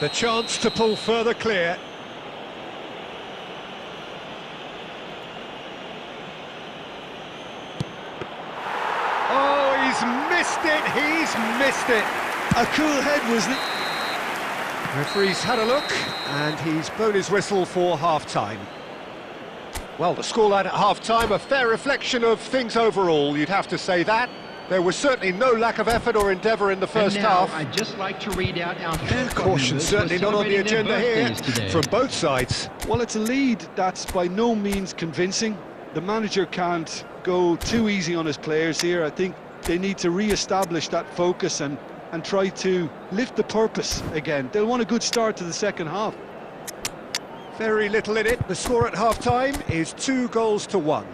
The chance to pull further clear. Oh, he's missed it. A cool head, wasn't it? Referee's had a look, and he's blown his whistle for half-time. Well, the scoreline at half-time, a fair reflection of things overall, you'd have to say that. There was certainly no lack of effort or endeavour in the first half. I'd just like to read out our Caution certainly not on the agenda here, from both sides. Well, it's a lead that's by no means convincing. The manager can't go too easy on his players here. I think they need to re-establish that focus and try to lift the purpose again. They'll want a good start to the second half. Very little in it. The score at half-time is 2-1.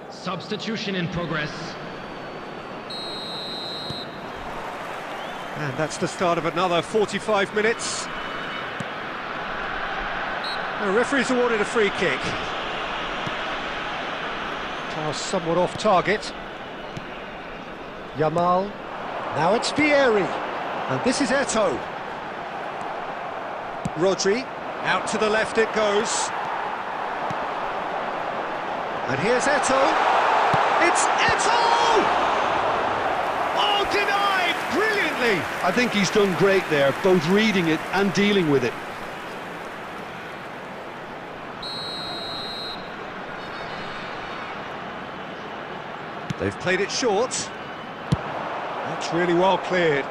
Substitution in progress. And that's the start of another 45 minutes. The referee's awarded a free kick. Pass somewhat off target. Yamal. Now it's Vieri. And this is Eto'o. Rodri. Out to the left it goes. And here's Eto'o. It's Eto'o! Oh, denied! Brilliantly! I think he's done great there, both reading it and dealing with it. They've played it short. That's really well cleared.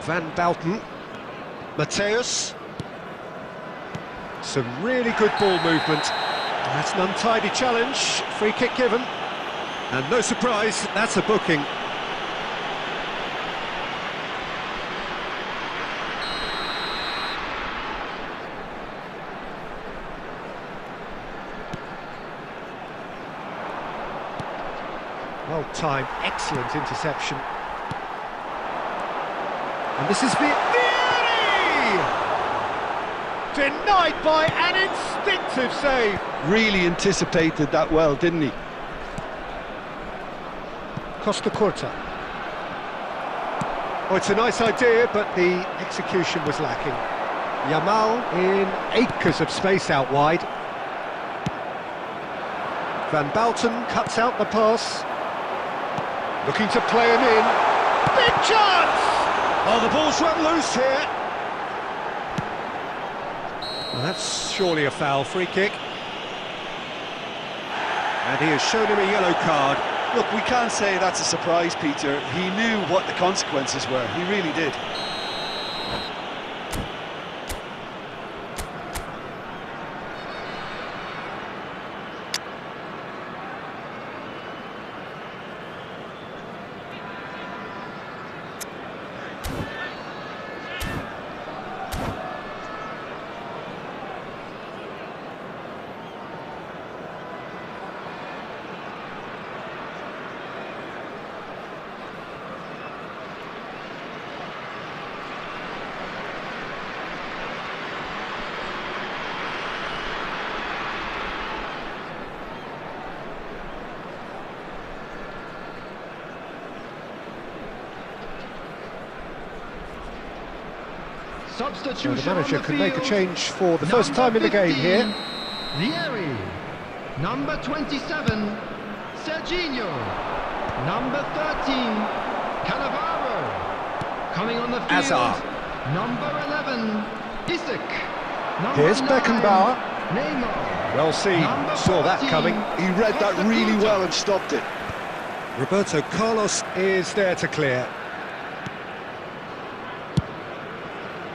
Van Bouten. Mateus. Some really good ball movement. That's an untidy challenge. Free kick given. And no surprise, that's a booking. Well timed, excellent interception. And this is Vieri! Denied by an instinctive save. Really anticipated that well, didn't he? Costa Curta. Oh, it's a nice idea, but the execution was lacking. Yamal in acres of space out wide. Van Bouten cuts out the pass. Looking to play him in. Big chance! Oh, the ball's run loose here. Well, that's surely a foul. Free kick. And he has shown him a yellow card. Look, we can't say that's a surprise, Peter. He knew what the consequences were. He really did. Substitution. So the manager on the can make a field. change for the first time in the game 15, here. Vieri. Number 27, Serginho. Number 13, Coming on the field, Hazard. number 11, Isak. Here's Beckenbauer. Neymar. Well seen, Number saw that 14. coming. He read that really well and stopped it. Roberto Carlos is there to clear.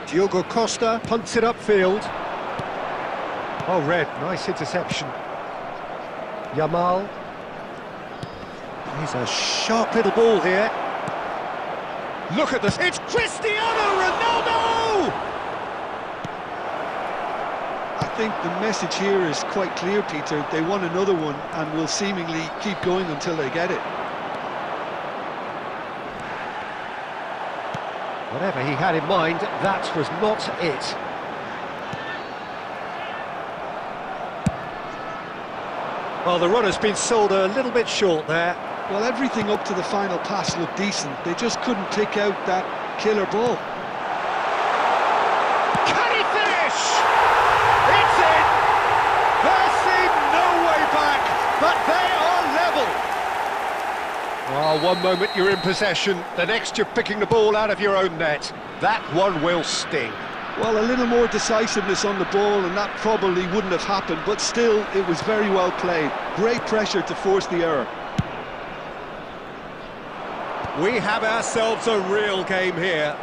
Diogo Costa punts it upfield. Oh, Red, nice interception. Yamal. He's a sharp little ball here. Look at this, it's Cristiano Ronaldo! I think the message here is quite clear, Peter. They want another one and will seemingly keep going until they get it. Whatever he had in mind, that was not it. Well, the run has been sold a little bit short there. Well, everything up to the final pass looked decent. They just couldn't pick out that killer ball. Can he finish? It's in! There seemed no way back, but they are level. Oh, one moment you're in possession, the next you're picking the ball out of your own net. That one will sting. Well, a little more decisiveness on the ball and that probably wouldn't have happened, but still, it was very well played. Great pressure to force the error. We have ourselves a real game here.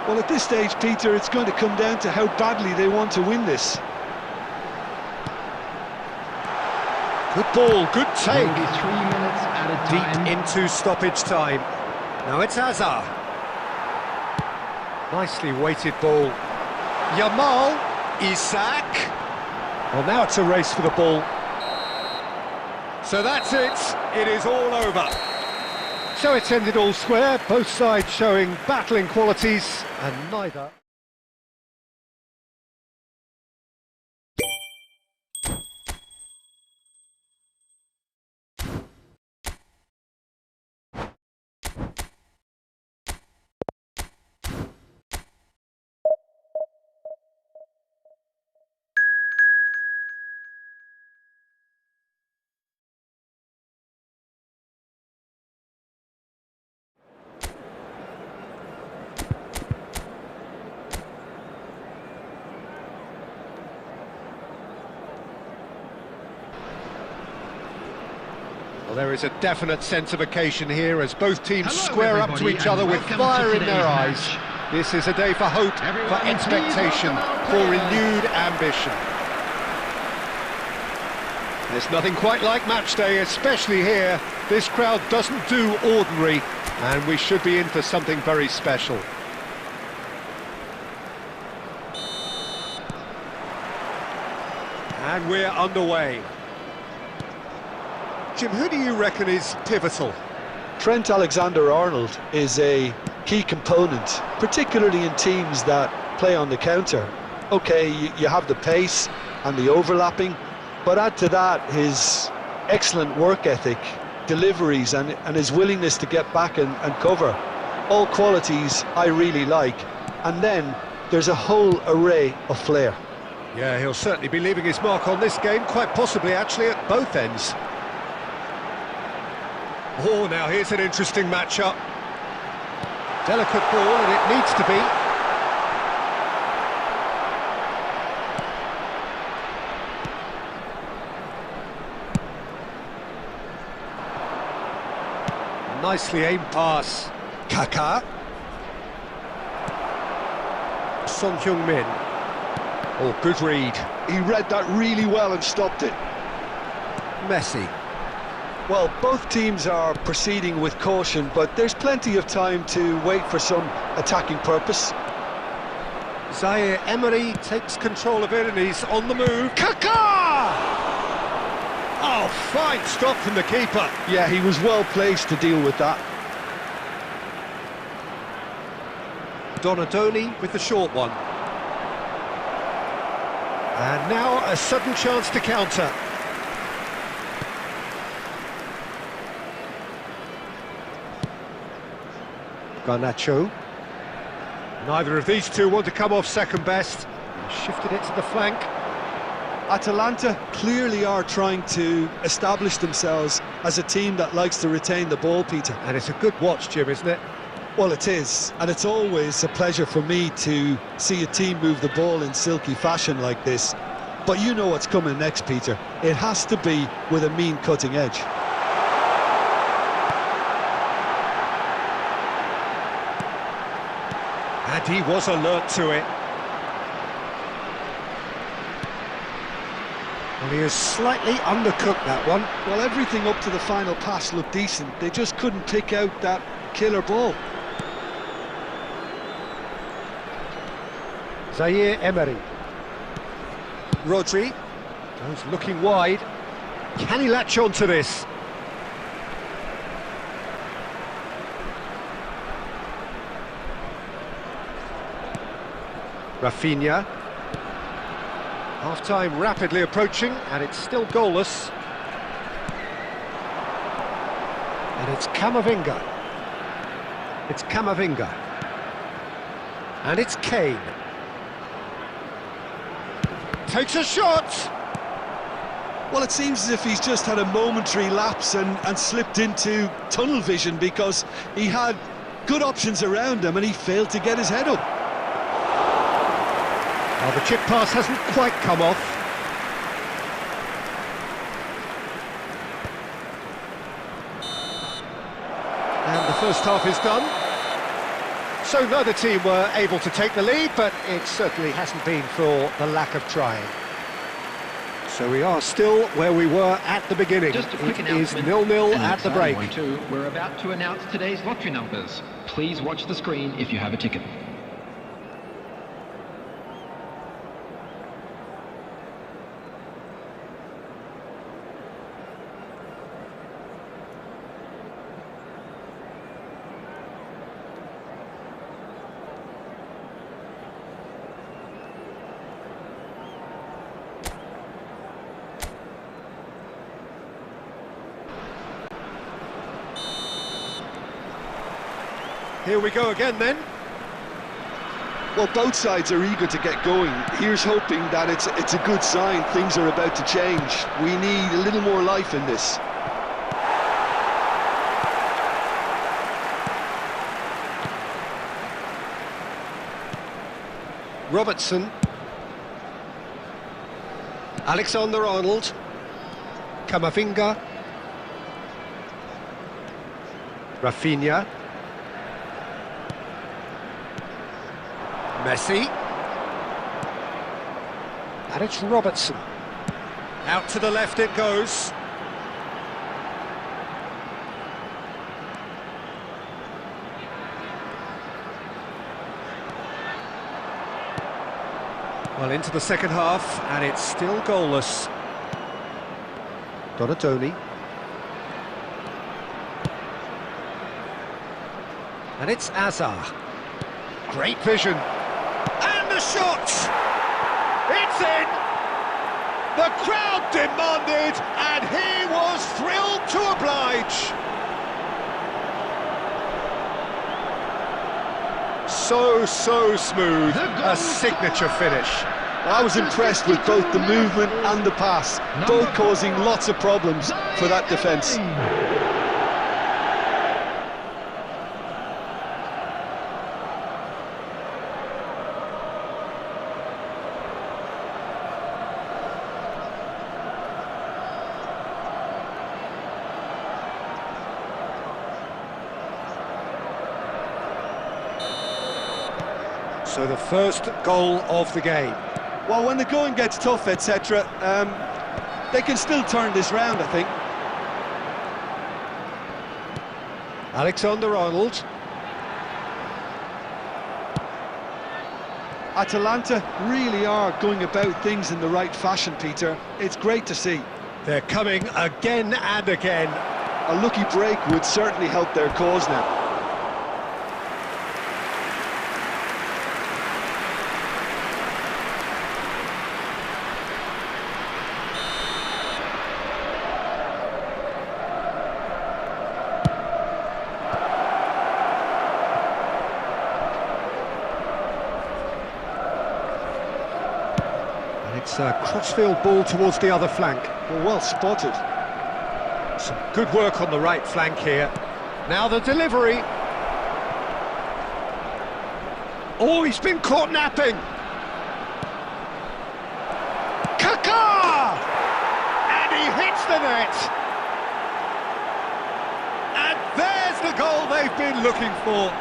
Well, at this stage, Peter, it's going to come down to how badly they want to win this. Good ball, good There take. will be 3 minutes added time. Deep into stoppage time. Now it's Hazard. Nicely weighted ball. Yamal, Isak. Well, now it's a race for the ball. So that's it. It is all over. So it's ended all square, both sides showing battling qualities, and neither... Well, there is a definite sense of occasion here as both teams Hello, square up to everybody, each other and with welcome fire to in their today's eyes. match. This is a day for hope, Everyone, for expectation, please welcome for our players. renewed ambition. There's nothing quite like match day, especially here. This crowd doesn't do ordinary, and we should be in for something very special. And we're underway. Jim, who do you reckon is pivotal? Trent Alexander-Arnold is a key component, particularly in teams that play on the counter. Okay, you have the pace and the overlapping, but add to that his excellent work ethic, deliveries and his willingness to get back and cover. All qualities I really like. And then there's a whole array of flair. Yeah, he'll certainly be leaving his mark on this game, quite possibly actually at both ends. Oh, now here's an interesting matchup. Delicate ball, and it needs to be. Nicely aimed pass. Kaká. Son Heung-min. Oh, good read. He read that really well and stopped it. Messi. Well, both teams are proceeding with caution, but there's plenty of time to wait for some attacking purpose. Zaire Emery takes control of it and he's on the move. Kaká! Oh, fine stop from the keeper. Yeah, he was well placed to deal with that. Donadoni with the short one. And now a sudden chance to counter. Garnacho. Neither of these two want to come off second best. Shifted it to the flank. Atalanta clearly are trying to establish themselves as a team that likes to retain the ball, Peter. And it's a good watch, Jim, isn't it? Well, it is, and it's always a pleasure for me to see a team move the ball in silky fashion like this. But you know what's coming next, Peter. It has to be with a mean cutting edge. And he was alert to it. Well, he has slightly undercooked that one. Well, everything up to the final pass looked decent. They just couldn't pick out that killer ball. Zaire Emery. Rodri goes looking wide. Can he latch on to this? Rafinha. Half-time rapidly approaching, and it's still goalless. And it's Camavinga. It's Camavinga. And it's Kane. Takes a shot! Well, it seems as if he's just had a momentary lapse and slipped into tunnel vision, because he had good options around him and he failed to get his head up. Well, the chip pass hasn't quite come off. And the first half is done. So neither team were able to take the lead, but it certainly hasn't been for the lack of trying. So we are still where we were at the beginning. Just a quick It is announcement. 0-0 An at the exciting break. one too. We're about to announce today's lottery numbers. Please watch the screen if you have a ticket. Here we go again then. Well, both sides are eager to get going. Here's hoping that it's a good sign. Things are about to change. We need a little more life in this. Robertson. Alexander-Arnold. Camavinga. Rafinha. Messi. And it's Robertson. Out to the left it goes. Well, into the second half, and it's still goalless. Donatoni. And it's Azar. Great vision. And the shot! It's in! The crowd demanded, and he was thrilled to oblige. So smooth, a signature finish. I was impressed with both the movement and the pass, both causing lots of problems for that defence. So the first goal of the game. Well, when the going gets tough, etc., they can still turn this round, I think. Alexander-Arnold. Atalanta really are going about things in the right fashion, Peter. It's great to see. They're coming again and again. A lucky break would certainly help their cause now. It's a crossfield ball towards the other flank. Well spotted. Some good work on the right flank here. Now the delivery. Oh, he's been caught napping. Kaká! And he hits the net. And there's the goal they've been looking for.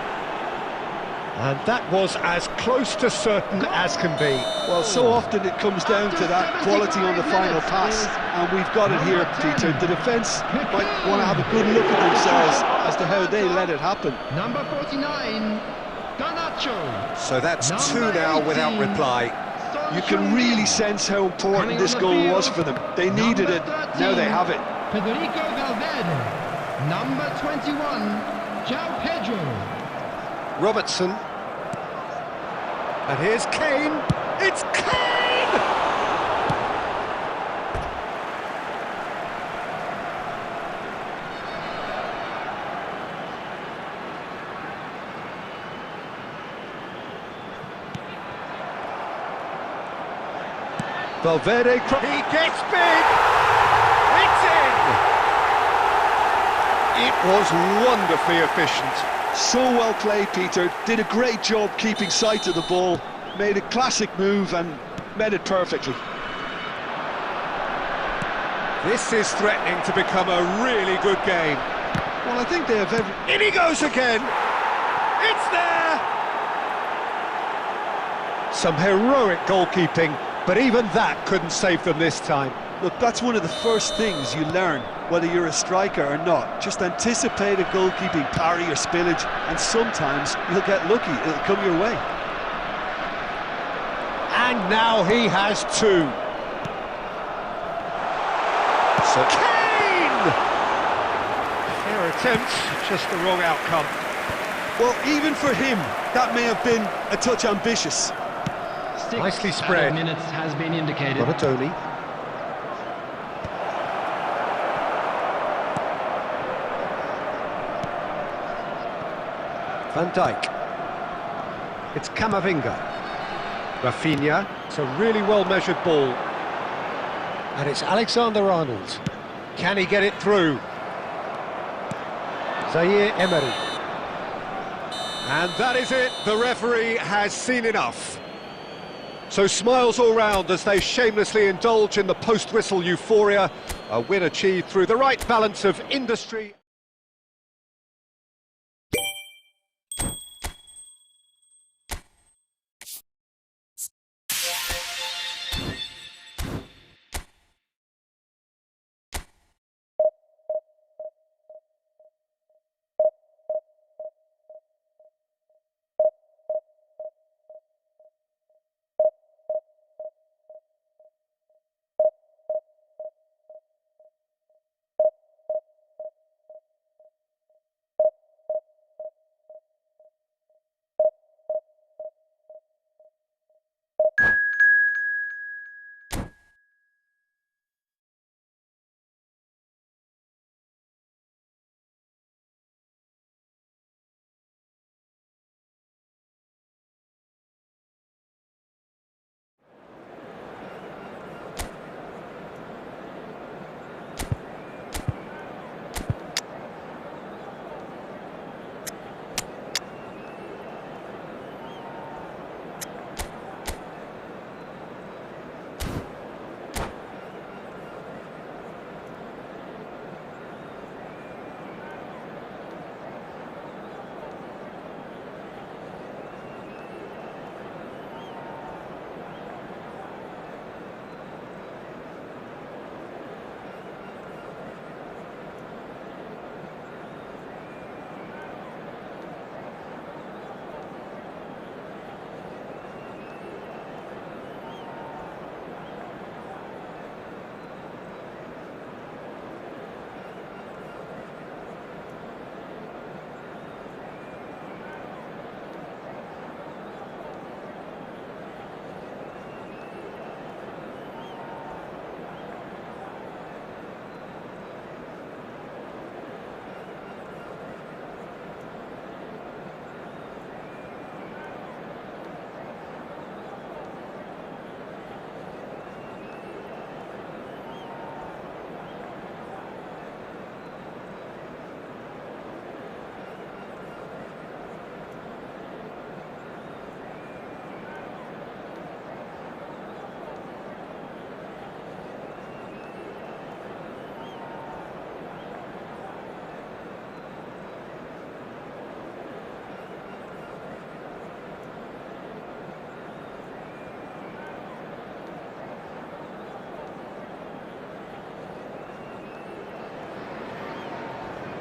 And that was as close to certain as can be. Well, so often it comes down to that quality on the final pass, and we've got it here, Peter. The defence might want to have a good look at themselves as to how they let it happen. Number 49, Garnacho. So that's two now without reply. You can really sense how important this goal was for them. They needed it, now they have it. Federico Valverde. Number 21, João Pedro. Robertson. And here's Kane. It's Kane! Valverde, he gets big! It's in! It was wonderfully efficient. So well played, Peter. Did a great job keeping sight of the ball. Made a classic move and met it perfectly. This is threatening to become a really good game. Well, I think they have every... In he goes again! It's there! Some heroic goalkeeping, but even that couldn't save them this time. Look, that's one of the first things you learn, whether you're a striker or not. Just anticipate a goalkeeping parry or spillage, and sometimes you'll get lucky, it'll come your way. And now he has two. So Kane! Fair attempt, just the wrong outcome. Well, even for him, that may have been a touch ambitious. Nicely spread. Minutes has been indicated. Bonatoni. Van Dijk. It's Camavinga. Rafinha. It's a really well-measured ball. And it's Alexander-Arnold. Can he get it through? Zaire Emery. And that is it. The referee has seen enough. So smiles all round as they shamelessly indulge in the post-whistle euphoria. A win achieved through the right balance of industry...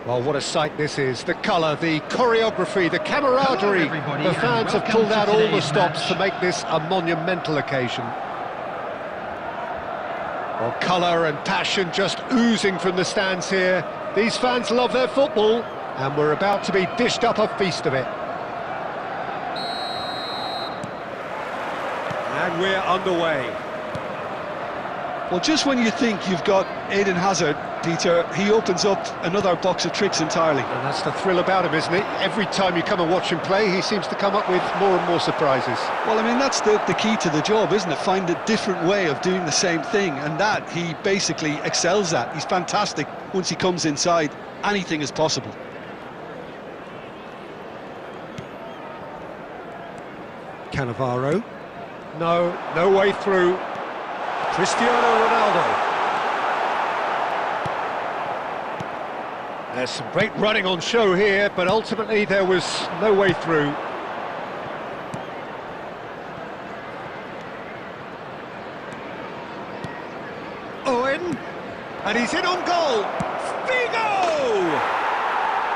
Well, what a sight this is. The colour, the choreography, the camaraderie. Hello, everybody, The and fans have welcome pulled to out all the today's stops match. to make this a monumental occasion. Well, colour and passion just oozing from the stands here. These fans love their football, and we're about to be dished up a feast of it. And we're underway. Well, just when you think you've got Eden Hazard, Peter, he opens up another box of tricks entirely. And that's the thrill about him, isn't it? Every time you come and watch him play, he seems to come up with more and more surprises. Well, I mean, that's the key to the job, isn't it? Find a different way of doing the same thing, and that he basically excels at. He's fantastic once he comes inside. Anything is possible. Cannavaro. No way through. Cristiano Ronaldo. There's some great running on show here, but ultimately there was no way through. Owen, and he's in on goal. Figo!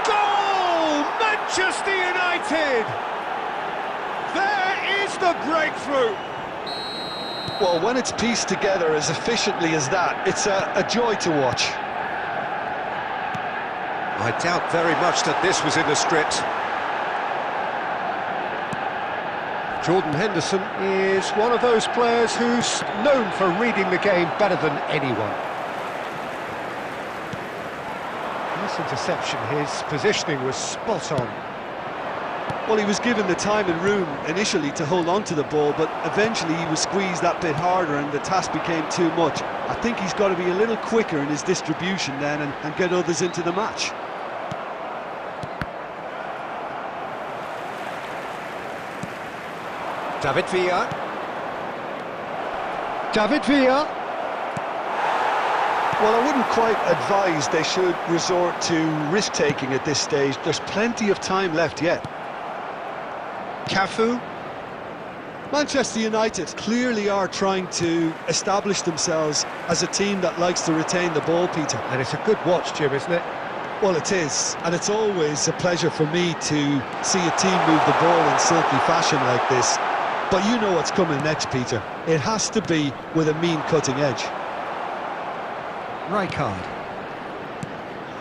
Goal! Manchester United! There is the breakthrough. Well, when it's pieced together as efficiently as that, it's a joy to watch. I doubt very much that this was in the script. Jordan Henderson is one of those players who's known for reading the game better than anyone. This interception, his positioning was spot on. Well, he was given the time and room initially to hold on to the ball, but eventually he was squeezed that bit harder and the task became too much. I think he's got to be a little quicker in his distribution then and get others into the match. David Villa. David Villa. Well, I wouldn't quite advise they should resort to risk-taking at this stage. There's plenty of time left yet. Cafu. Manchester United clearly are trying to establish themselves as a team that likes to retain the ball, Peter. And it's a good watch, Jim, isn't it? Well, it is, and it's always a pleasure for me to see a team move the ball in silky fashion like this. But you know what's coming next, Peter. It has to be with a mean cutting edge. Rijkaard.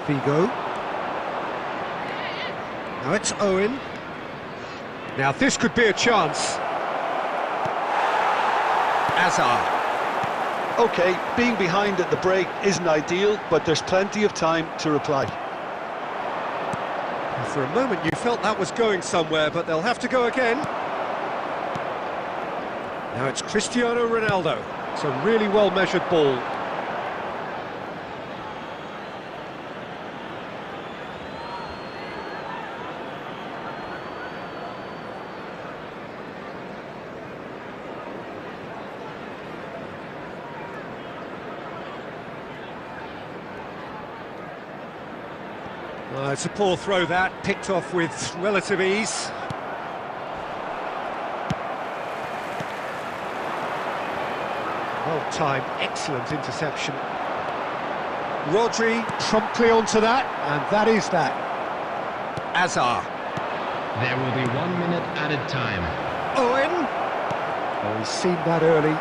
Figo. Now it's Owen. Now this could be a chance. Hazard. OK, being behind at the break isn't ideal, but there's plenty of time to reply. For a moment you felt that was going somewhere, but they'll have to go again. Now it's Cristiano Ronaldo. It's a really well-measured ball. It's a poor throw that, picked off with relative ease. Well-timed, excellent interception. Rodri promptly onto that, and that is that. Hazard. There will be 1 minute added time. Owen. Oh, he's seen that early.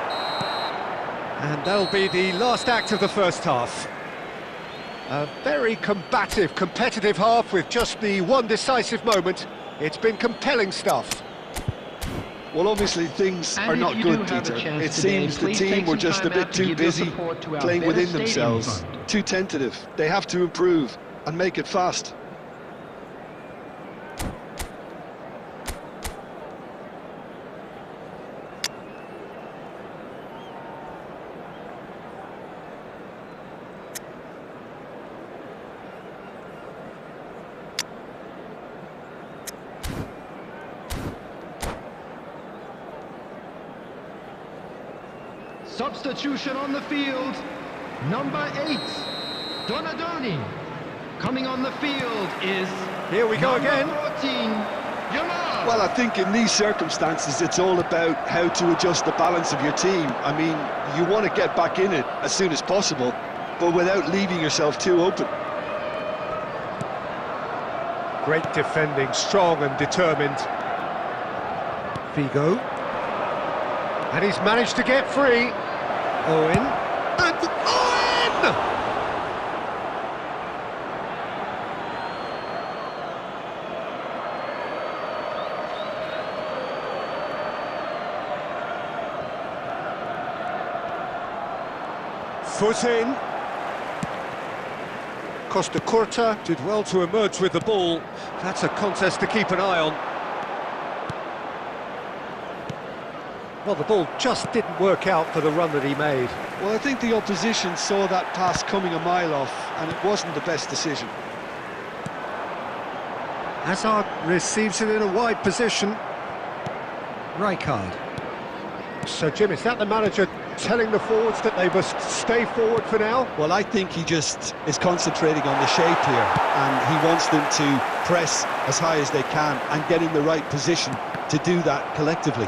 And that'll be the last act of the first half. A very combative, competitive half with just the one decisive moment. It's been compelling stuff. Well, obviously things are not good, Peter. It seems the team were just a bit too busy playing within themselves, too tentative. They have to improve and make it fast. Substitution on the field, number 8, Donadoni. Coming on the field is... Here we go again. 14, Yamal. Well, I think in these circumstances, it's all about how to adjust the balance of your team. I mean, you want to get back in it as soon as possible, but without leaving yourself too open. Great defending, strong and determined. Figo. And he's managed to get free. Owen. And Owen! Foot in. Costa Curta did well to emerge with the ball. That's a contest to keep an eye on. Well, the ball just didn't work out for the run that he made. Well, I think the opposition saw that pass coming a mile off, and it wasn't the best decision. Hazard receives it in a wide position. Rijkaard. So, Jim, is that the manager telling the forwards that they must stay forward for now? Well, I think he just is concentrating on the shape here, and he wants them to press as high as they can and get in the right position to do that collectively.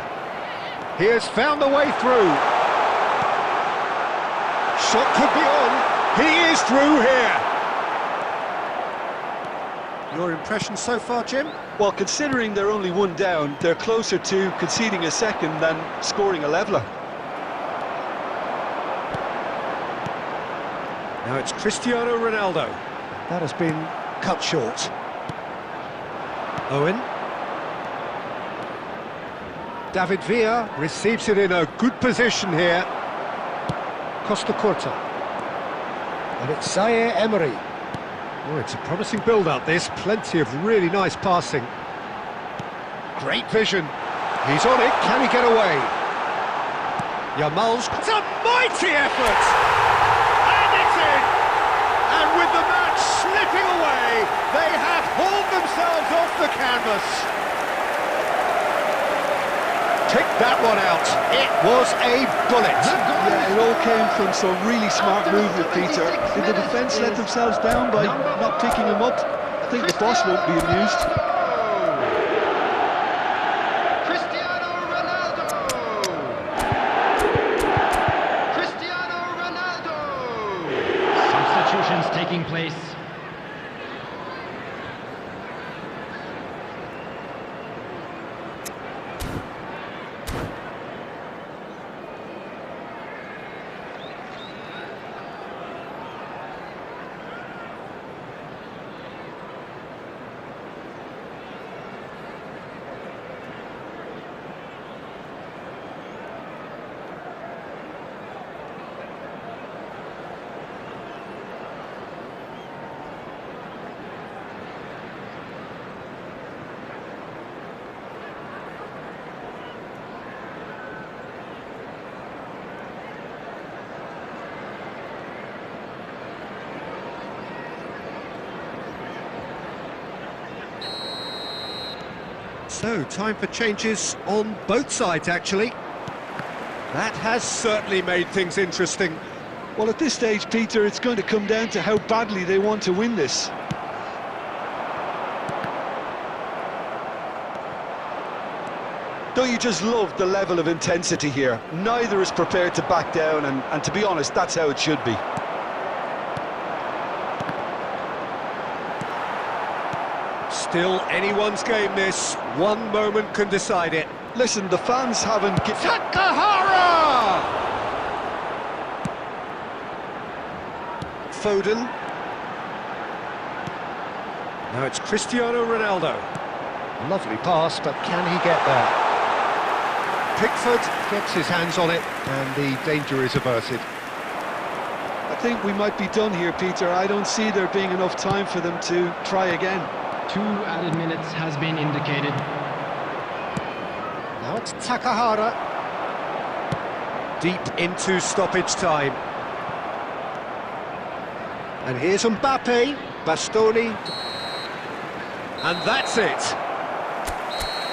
He has found the way through. Shot could be on. He is through here. Your impression so far, Jim? Well, considering they're only one down, they're closer to conceding a second than scoring a leveller. Now it's Cristiano Ronaldo. That has been cut short. Owen. David Villa receives it in a good position here. Costa Curta. And it's Zaire Emery. Oh, it's a promising build-up, this. Plenty of really nice passing. Great vision. He's on it. Can he get away? Yamal's... It's a mighty effort! And it's in! And with the match slipping away, they have hauled themselves off the canvas. Take that one out. It was a bullet. Yeah, it all came from some really smart movement, Peter. Did the defence let themselves down by not picking him up? I think the boss won't be amused. Cristiano Ronaldo! Cristiano Ronaldo! Substitutions taking place. So, time for changes on both sides, actually. That has certainly made things interesting. Well, at this stage, Peter, it's going to come down to how badly they want to win this. Don't you just love the level of intensity here? Neither is prepared to back down, and to be honest, that's how it should be. Still anyone's game, this. One moment can decide it. Listen, the fans haven't... Takahara! Foden. Now it's Cristiano Ronaldo. Lovely pass, but can he get there? Pickford gets his hands on it, and the danger is averted. I think we might be done here, Peter. I don't see there being enough time for them to try again. 2 added minutes has been indicated. Now it's Takahara. Deep into stoppage time. And here's Mbappe, Bastoni. And that's it.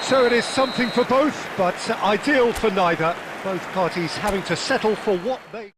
So it is something for both, but ideal for neither. Both parties having to settle for what they...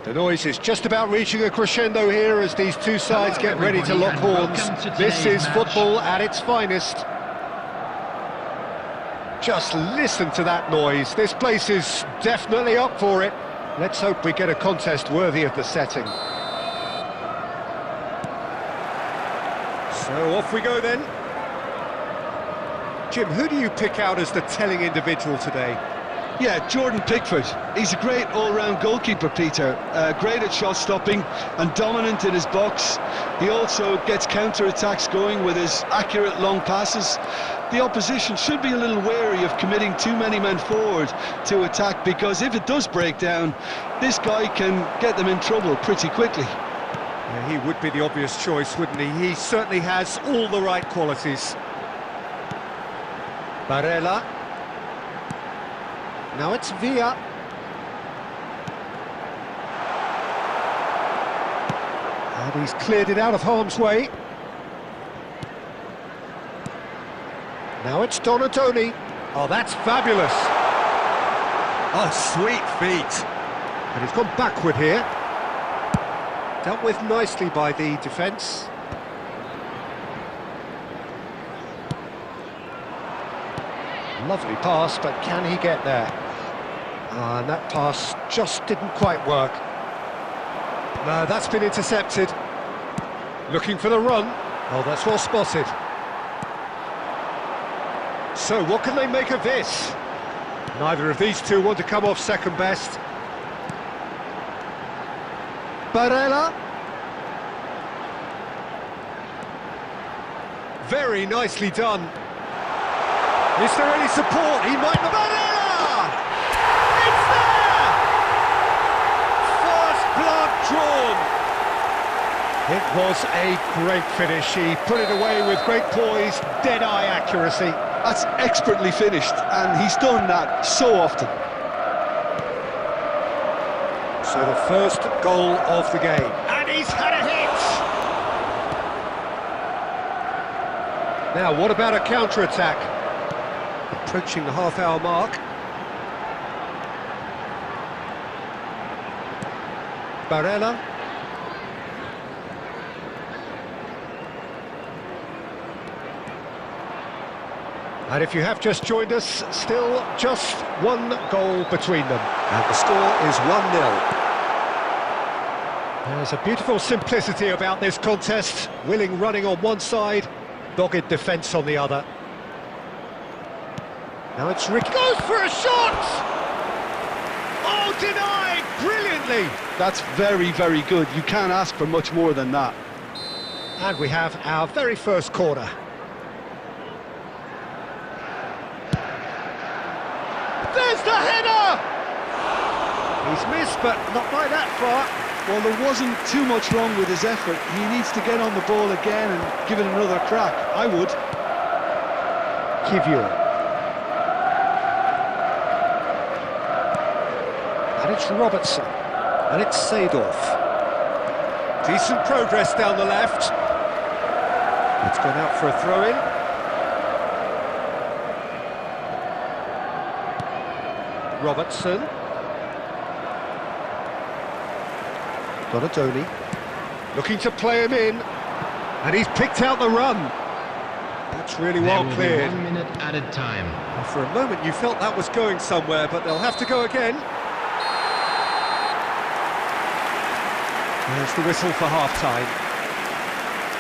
The noise is just about reaching a crescendo here as these two sides get ready to lock horns. This is football at its finest. Just listen to that noise. This place is definitely up for it. Let's hope we get a contest worthy of the setting. So off we go then. Jim, who do you pick out as the telling individual today? Yeah, Jordan Pickford. He's a great all-round goalkeeper, Peter. Great at shot stopping and dominant in his box. He also gets counter-attacks going with his accurate long passes. The opposition should be a little wary of committing too many men forward to attack, because if it does break down, this guy can get them in trouble pretty quickly. Yeah, he would be the obvious choice, wouldn't he? He certainly has all the right qualities. Barella. Now it's Villa. And he's cleared it out of harm's way. Now it's Donadoni. Oh, that's fabulous. Oh, sweet feet. And he's gone backward here. Dealt with nicely by the defence. Lovely pass, but can he get there? And that pass just didn't quite work. No, that's been intercepted. Looking for the run. Oh, that's well spotted. So what can they make of this? Neither of these two want to come off second best. Barella. Very nicely done. Is there any support? He might not. Barella! It's there! First blood drawn. It was a great finish. He put it away with great poise, dead-eye accuracy. That's expertly finished, and he's done that so often. So the first goal of the game. And he's had a hit! Now, what about a counter-attack? Approaching the half-hour mark. Barella. And if you have just joined us, still just one goal between them. And the score is 1-0. There's a beautiful simplicity about this contest. Willing running on one side, dogged defence on the other. Now it's Ricky. Goes for a shot! Oh, denied! Brilliantly! That's very, very good. You can't ask for much more than that. And we have our very first corner. There's the header! He's missed, but not by that far. Well, there wasn't too much wrong with his effort. He needs to get on the ball again and give it another crack. I would. Kivior. And it's Robertson. And it's Seedorf. Decent progress down the left. It's gone out for a throw-in. Robertson. Donadoni. Looking to play him in. And he's picked out the run. That's really well cleared. 1 minute added time. Well, for a moment you felt that was going somewhere, but they'll have to go again. There's the whistle for half-time.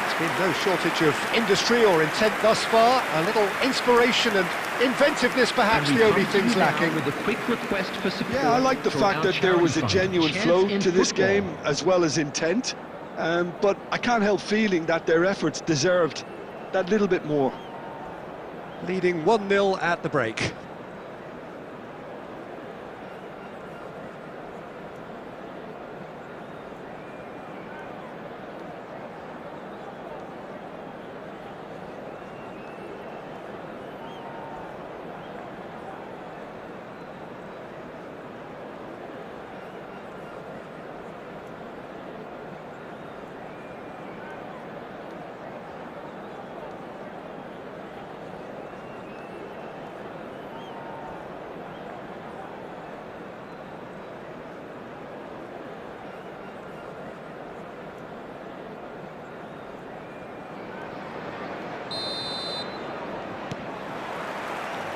There's been no shortage of industry or intent thus far. A little inspiration and inventiveness, perhaps the only things lacking. With a quick request for support. Yeah, I like the fact that there was a genuine flow to this game, as well as intent. But I can't help feeling that their efforts deserved that little bit more. Leading 1-0 at the break.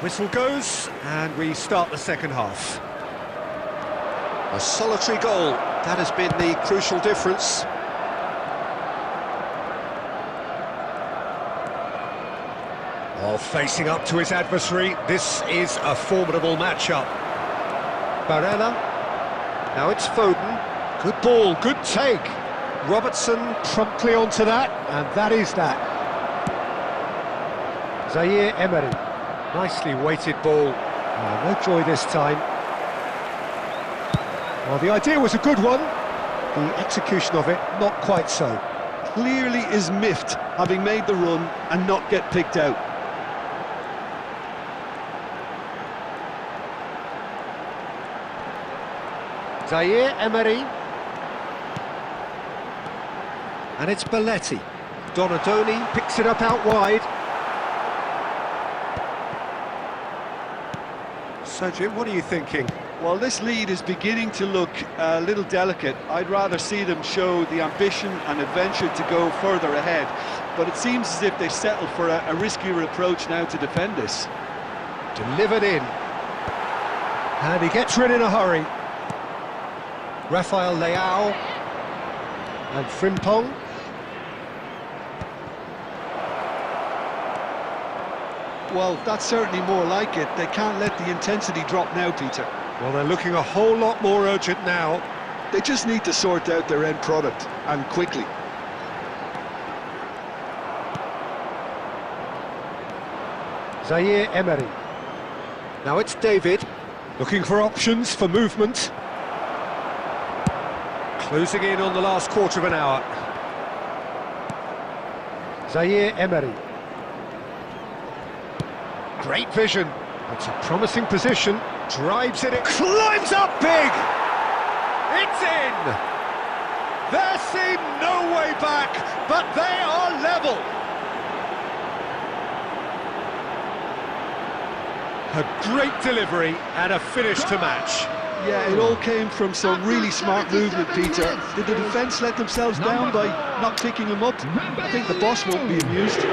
Whistle goes, and we start the second half. A solitary goal, that has been the crucial difference. While facing up to his adversary, this is a formidable matchup. Barella, now it's Foden. Good ball, good take. Robertson promptly onto that, and that is that. Zaire Emery, nicely weighted ball. No joy this time. Well, the idea was a good one. The execution of it, not quite so. Clearly is miffed, having made the run and not get picked out. Zaire Emery. And it's Belletti. Donadoni picks it up out wide. So, Jim, what are you thinking? Well, this lead is beginning to look a little delicate. I'd rather see them show the ambition and adventure to go further ahead. But it seems as if they settled for a riskier approach now to defend this. Delivered in. And he gets rid in a hurry. Rafael Leao. And Frimpong. Well, that's certainly more like it. They can't let the intensity drop now, Peter. Well, they're looking a whole lot more urgent now. They just need to sort out their end product, and quickly. Zaire Emery. Now it's David, looking for options for movement. Closing in on the last quarter of an hour. Zaire Emery. Great vision. It's a promising position. Drives it, climbs up big! It's in! There seemed no way back, but they are level! A great delivery and a finish to match. Yeah, it all came from some really smart movement, Peter. Did the defence let themselves down by not picking him up? I think the boss won't be amused.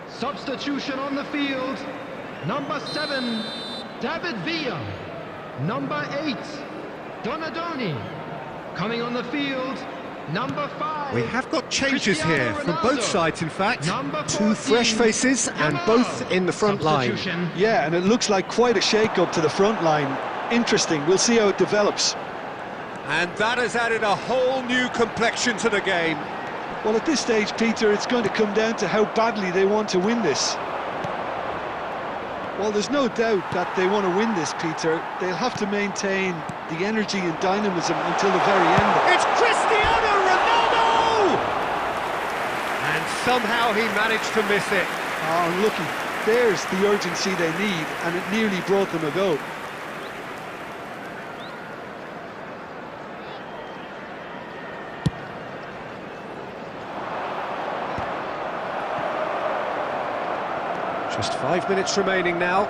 Substitution on the field. Number 7, David Villa. Number 8, Donadoni. Coming on the field, number 5. We have got changes here from both sides, in fact. Number 2 14, fresh faces and both in the front line. Substitution. Yeah, and it looks like quite a shake-up to the front line. Interesting, we'll see how it develops. And that has added a whole new complexion to the game. Well, at this stage, Peter, it's going to come down to how badly they want to win this. Well, there's no doubt that they want to win this, Peter. They'll have to maintain the energy and dynamism until the very end. It's Cristiano Ronaldo! And somehow he managed to miss it. Oh, unlucky. There's the urgency they need, and it nearly brought them a goal. Just 5 minutes remaining now.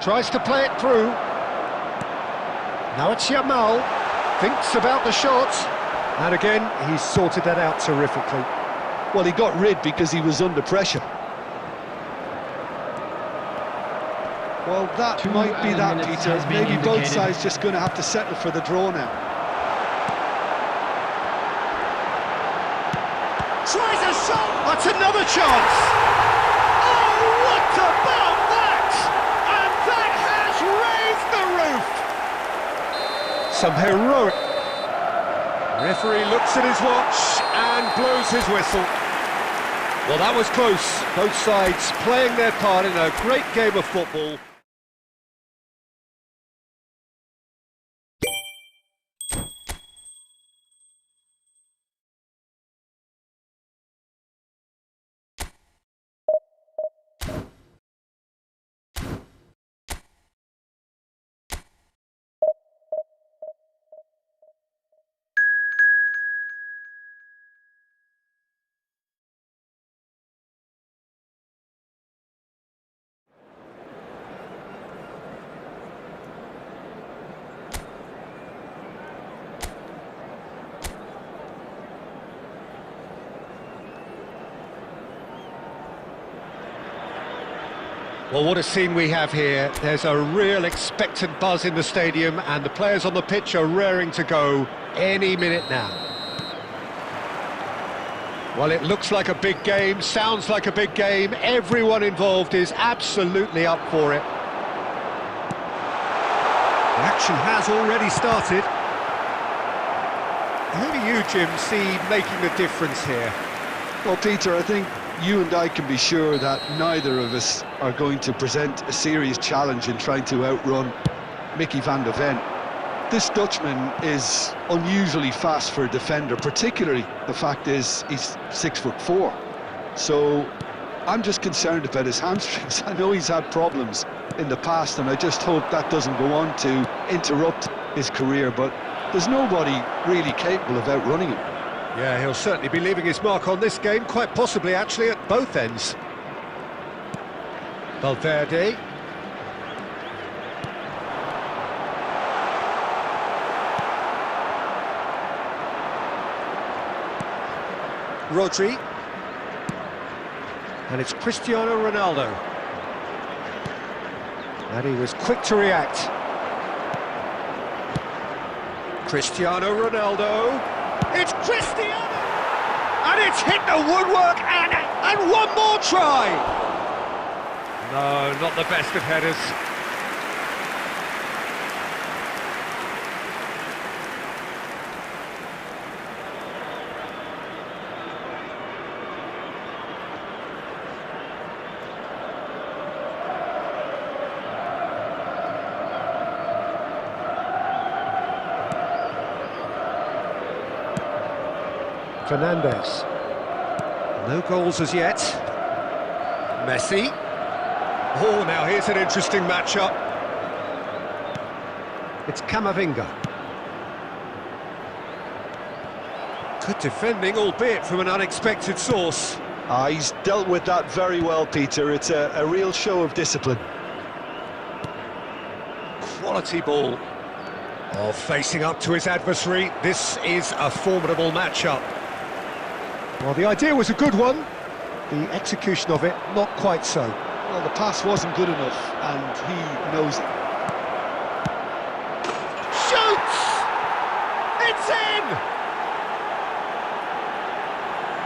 Tries to play it through. Now it's Yamal. Thinks about the shot. And again, he's sorted that out terrifically. Well, he got rid because he was under pressure. Well, that might be that, Peter. Maybe both sides just going to have to settle for the draw now. Tries a shot! That's another chance! Oh, what about that? And that has raised the roof! Some heroic... Referee looks at his watch and blows his whistle. Well, that was close. Both sides playing their part in a great game of football. Well, what a scene we have here. There's a real expectant buzz in the stadium, and the players on the pitch are raring to go any minute now. Well, it looks like a big game, sounds like a big game. Everyone involved is absolutely up for it. The action has already started. Who do you, Jim, see making the difference here? Well, Peter, I think you and I can be sure that neither of us are going to present a serious challenge in trying to outrun Mickey van de Ven. This Dutchman is unusually fast for a defender, particularly the fact is he's 6'4". So I'm just concerned about his hamstrings. I know he's had problems in the past, and I just hope that doesn't go on to interrupt his career, but there's nobody really capable of outrunning him. Yeah, he'll certainly be leaving his mark on this game, quite possibly actually at both ends. Valverde. Rodri. And it's Cristiano Ronaldo. And he was quick to react. Cristiano Ronaldo. It's Cristiano! And it's hit the woodwork, and one more try! No, not the best of headers. Fernandes. No goals as yet. Messi. Oh, now here's an interesting matchup. It's Camavinga. Good defending, albeit from an unexpected source. He's dealt with that very well, Peter. It's a real show of discipline. Quality ball. Oh, facing up to his adversary. This is a formidable matchup. Well, the idea was a good one. The execution of it, not quite so. Well, the pass wasn't good enough, and he knows it. Shoots! It's in!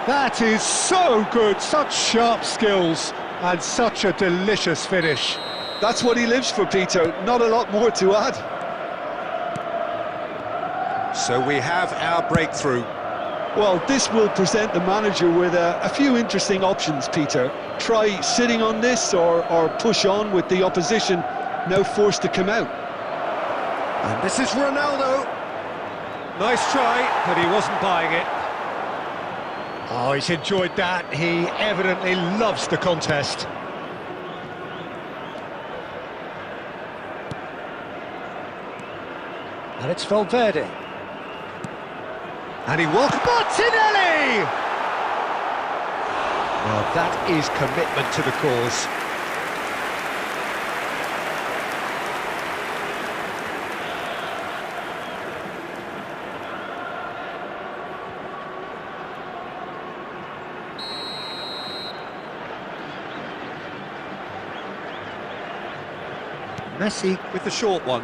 That is so good, such sharp skills, and such a delicious finish. That's what he lives for, Peter. Not a lot more to add. So we have our breakthrough. Well, this will present the manager with a few interesting options, Peter. Try sitting on this or push on with the opposition now forced to come out. And this is Ronaldo. Nice try, but he wasn't buying it. Oh, he's enjoyed that. He evidently loves the contest. And it's Valverde. And he welcomes Martinelli! Well, that is commitment to the cause. Messi with the short one.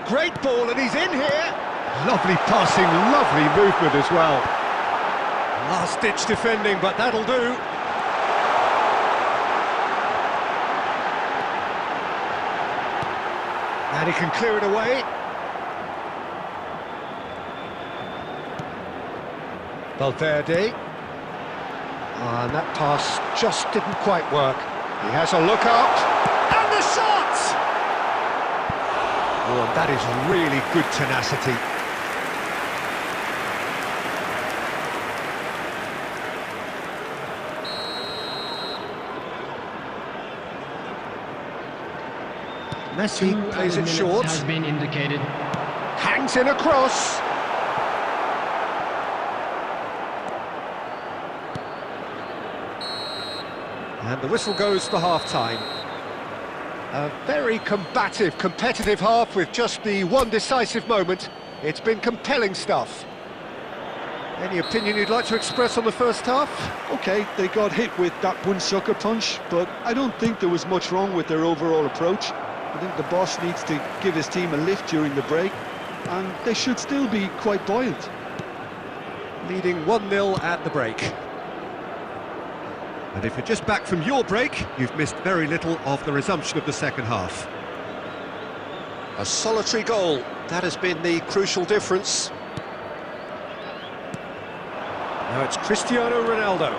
Great ball, and he's in here! Lovely passing, lovely movement as well. Last-ditch defending, but that'll do. And he can clear it away. Valverde. And that pass just didn't quite work. He has a look up. And the shot! Oh, and that is really good tenacity. Messi plays it short. Has been indicated. Hangs in a cross. And the whistle goes for half-time. A very combative, competitive half with just the one decisive moment. It's been compelling stuff. Any opinion you'd like to express on the first half? Okay, they got hit with that one sucker punch, but I don't think there was much wrong with their overall approach. I think the boss needs to give his team a lift during the break, and they should still be quite buoyant. Leading 1-0 at the break. And if you're just back from your break, you've missed very little of the resumption of the second half. A solitary goal, that has been the crucial difference. Now it's Cristiano Ronaldo.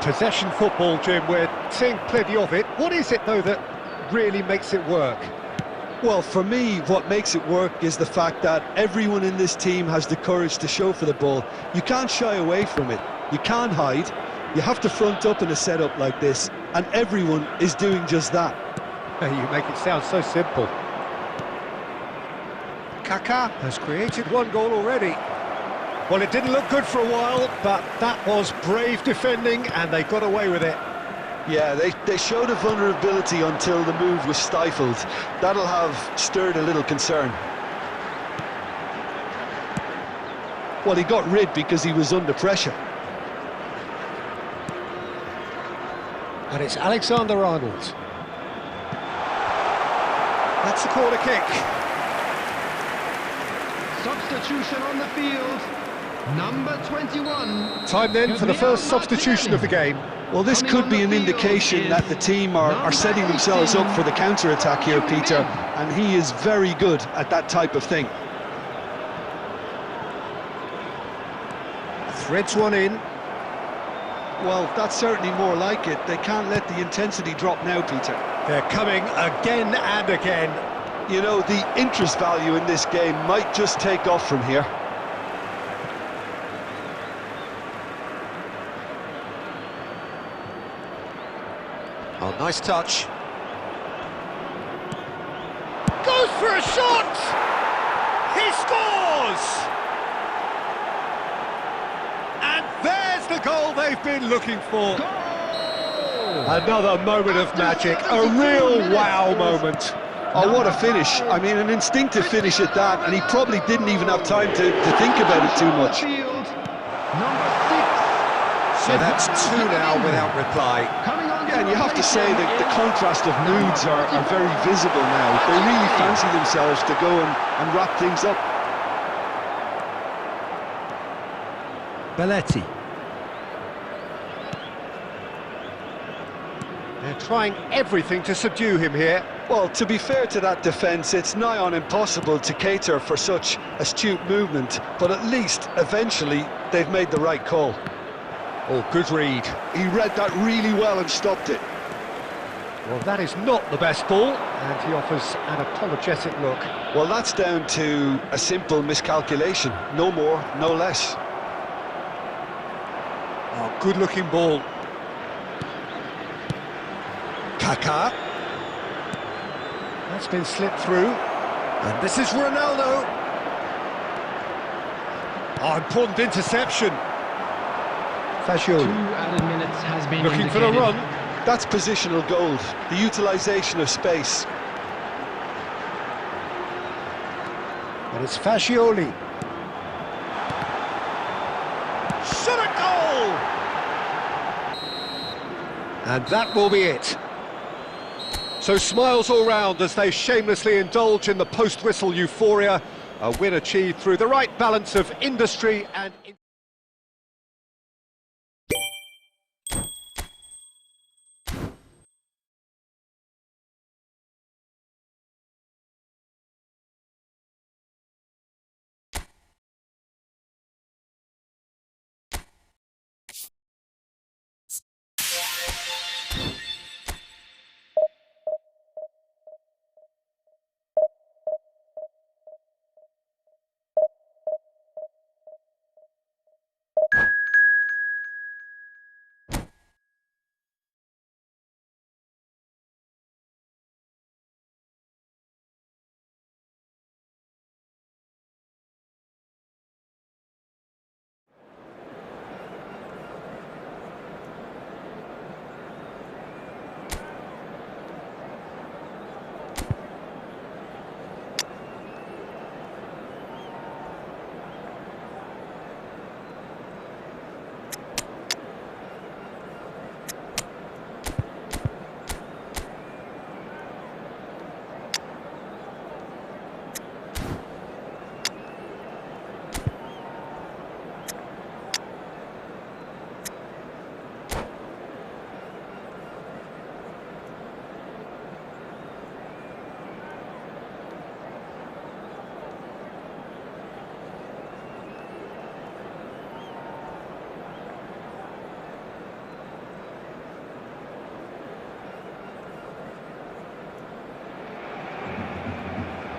Possession football, Jim, we're seeing plenty of it. What is it, though, that really makes it work? Well, for me, what makes it work is the fact that everyone in this team has the courage to show for the ball. You can't shy away from it. You can't hide. You have to front up in a setup like this, and everyone is doing just that. You make it sound so simple. Kaká has created one goal already. Well, it didn't look good for a while, but that was brave defending, and they got away with it. Yeah, they showed a vulnerability until the move was stifled. That'll have stirred a little concern. Well, he got rid because he was under pressure. And it's Alexander-Arnold. That's a corner kick. Substitution on the field. Number 21. Time then for the first substitution of the game. Well, this could be an indication that the team are setting themselves up for the counter-attack here, Peter, and he is very good at that type of thing. Threads one in. Well, that's certainly more like it. They can't let the intensity drop now, Peter. They're coming again and again. You know, the interest value in this game might just take off from here. Oh, nice touch. Goes for a shot! He scores! And there's the goal they've been looking for. Another moment of magic, a real wow moment. Oh, what a finish. I mean, an instinctive finish at that, and he probably didn't even have time to think about it too much. So that's two now without reply. Yeah, and you have to say that the contrast of moods are very visible now. They really fancy themselves to go and wrap things up. Belletti. They're trying everything to subdue him here. Well, to be fair to that defence, it's nigh on impossible to cater for such astute movement, but at least, eventually, they've made the right call. Oh, good read. He read that really well and stopped it. Well, that is not the best ball, and he offers an apologetic look. Well, that's down to a simple miscalculation. No more, no less. Oh, good-looking ball. Kaká. That's been slipped through. And this is Ronaldo. Oh, important interception. Fashion. 2 added minutes has been Looking for the run. That's positional gold, the utilisation of space. And it's Fascioli. Shot a goal! And that will be it. So smiles all round as they shamelessly indulge in the post-whistle euphoria. A win achieved through the right balance of industry and...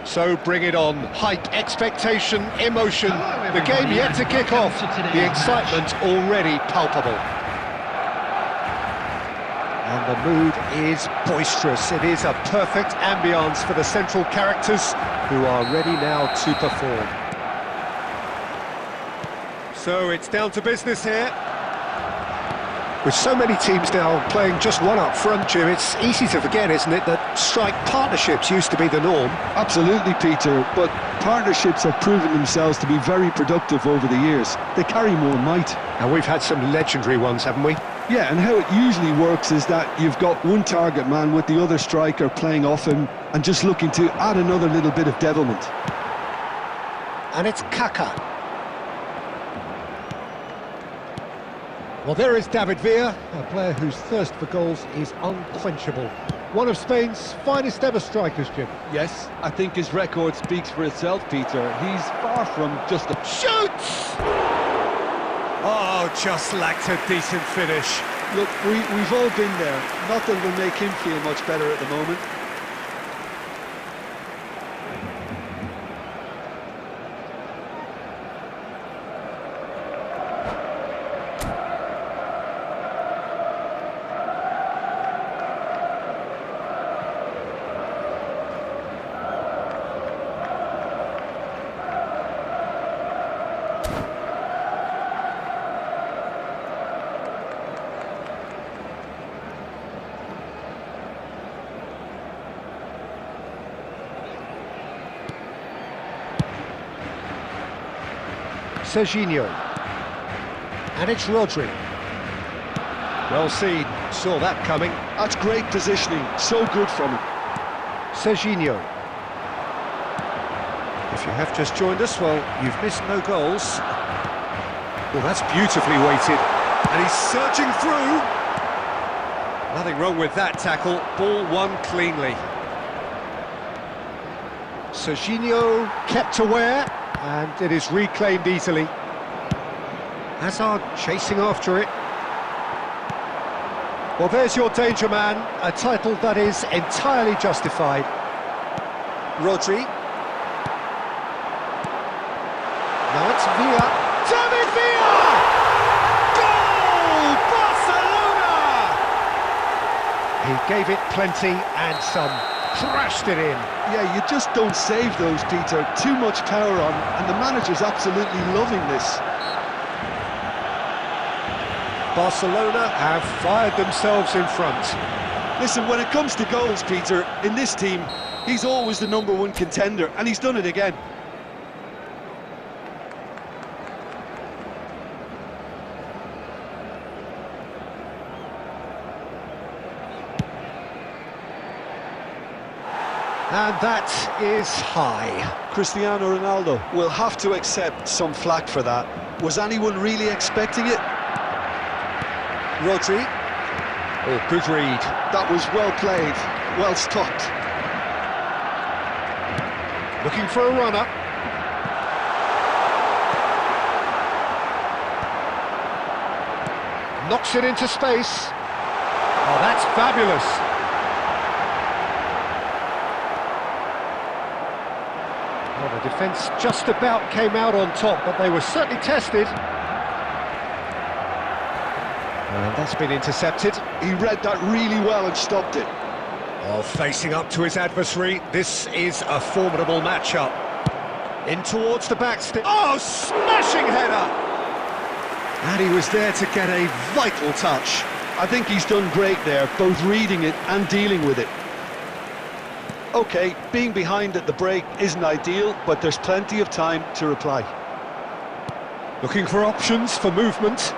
So bring it on. Hype, expectation, emotion. Hello, The game everybody, yet to and kick welcome off. to today's The match. excitement already palpable. And the mood is boisterous. It is a perfect ambience for the central characters who are ready now to perform. So it's down to business here. With so many teams now playing just one up front, Jim, it's easy to forget, isn't it, that strike partnerships used to be the norm. Absolutely, Peter, but partnerships have proven themselves to be very productive over the years. They carry more might. And we've had some legendary ones, haven't we? Yeah, and how it usually works is that you've got one target man with the other striker playing off him and just looking to add another little bit of devilment. And it's Kaka. Well, there is David Villa, a player whose thirst for goals is unquenchable. One of Spain's finest ever strikers, Jim. Yes, I think his record speaks for itself, Peter. He's far from just a... Shoots! Oh, just lacked a decent finish. Look, we've all been there. Not that it'll make him feel much better at the moment. Serginho. And it's Rodri. Well seen, saw that coming. That's great positioning, so good from him. Serginho. If you have just joined us, well, you've missed no goals. Well, that's beautifully weighted. And he's surging through. Nothing wrong with that tackle. Ball won cleanly. Serginho kept aware. And it is reclaimed easily. Hazard chasing after it. Well, there's your danger man, a title that is entirely justified. Rodri. Now it's Villa. David Villa! Goal! Barcelona! He gave it plenty and some. Thrashed it in. Yeah, you just don't save those, Peter. Too much power on, and the manager's absolutely loving this. Barcelona have fired themselves in front. Listen, when it comes to goals, Peter, in this team, he's always the #1 contender, and he's done it again. And that is high. Cristiano Ronaldo will have to accept some flack for that. Was anyone really expecting it? Rodri. Oh, good read. That was well played, well stopped. Looking for a runner. Knocks it into space. Oh, that's fabulous. Well, the defence just about came out on top, but they were certainly tested. And that's been intercepted. He read that really well and stopped it. Oh, facing up to his adversary, this is a formidable matchup. In towards the backstep. Oh, smashing header! And he was there to get a vital touch. I think he's done great there, both reading it and dealing with it. OK, being behind at the break isn't ideal, but there's plenty of time to reply. Looking for options for movement.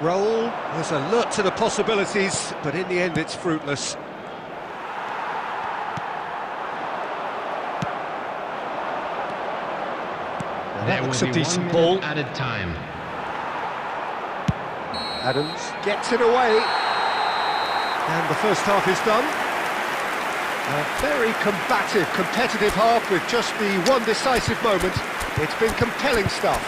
Roll, was alert to the possibilities, but in the end it's fruitless. That looks a decent ball. Added time. Adams gets it away. And the first half is done. A very combative, competitive half with just the one decisive moment. It's been compelling stuff.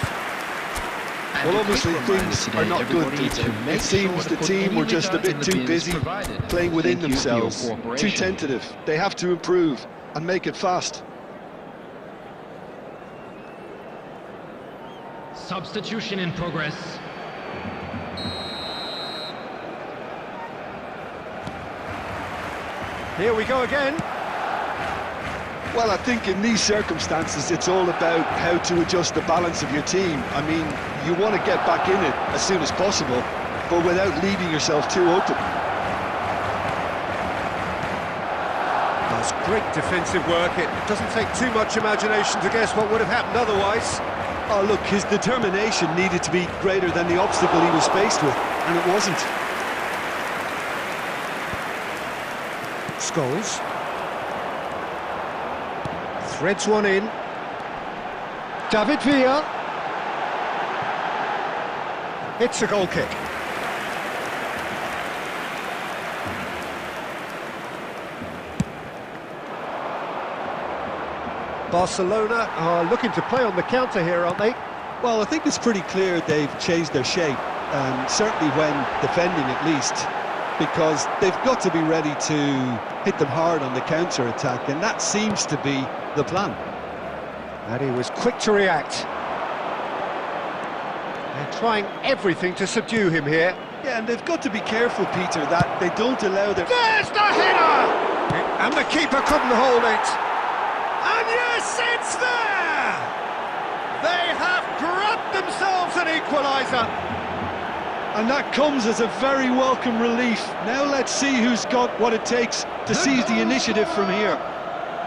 Well, obviously things are not good, Peter. It seems the team were just a bit too busy playing within themselves, too tentative. They have to improve. and make it fast. Substitution in progress. Here we go again. Well, I think in these circumstances, it's all about how to adjust the balance of your team. I mean, you want to get back in it as soon as possible, but without leaving yourself too open. That's great defensive work. It doesn't take too much imagination to guess what would have happened otherwise. Oh, look, his determination needed to be greater than the obstacle he was faced with, and it wasn't. Scholes. Threads one in. David Villa. It's a goal kick. Barcelona are looking to play on the counter here, aren't they? Well, I think it's pretty clear they've changed their shape, certainly when defending at least, because they've got to be ready to hit them hard on the counter-attack, and that seems to be the plan. And he was quick to react. They're trying everything to subdue him here. Yeah, and they've got to be careful, Peter, that they don't allow their... There's the header! And the keeper couldn't hold it. And yes, it's there! They have grabbed themselves an equaliser. And that comes as a very welcome relief. Now let's see who's got what it takes to seize the initiative from here.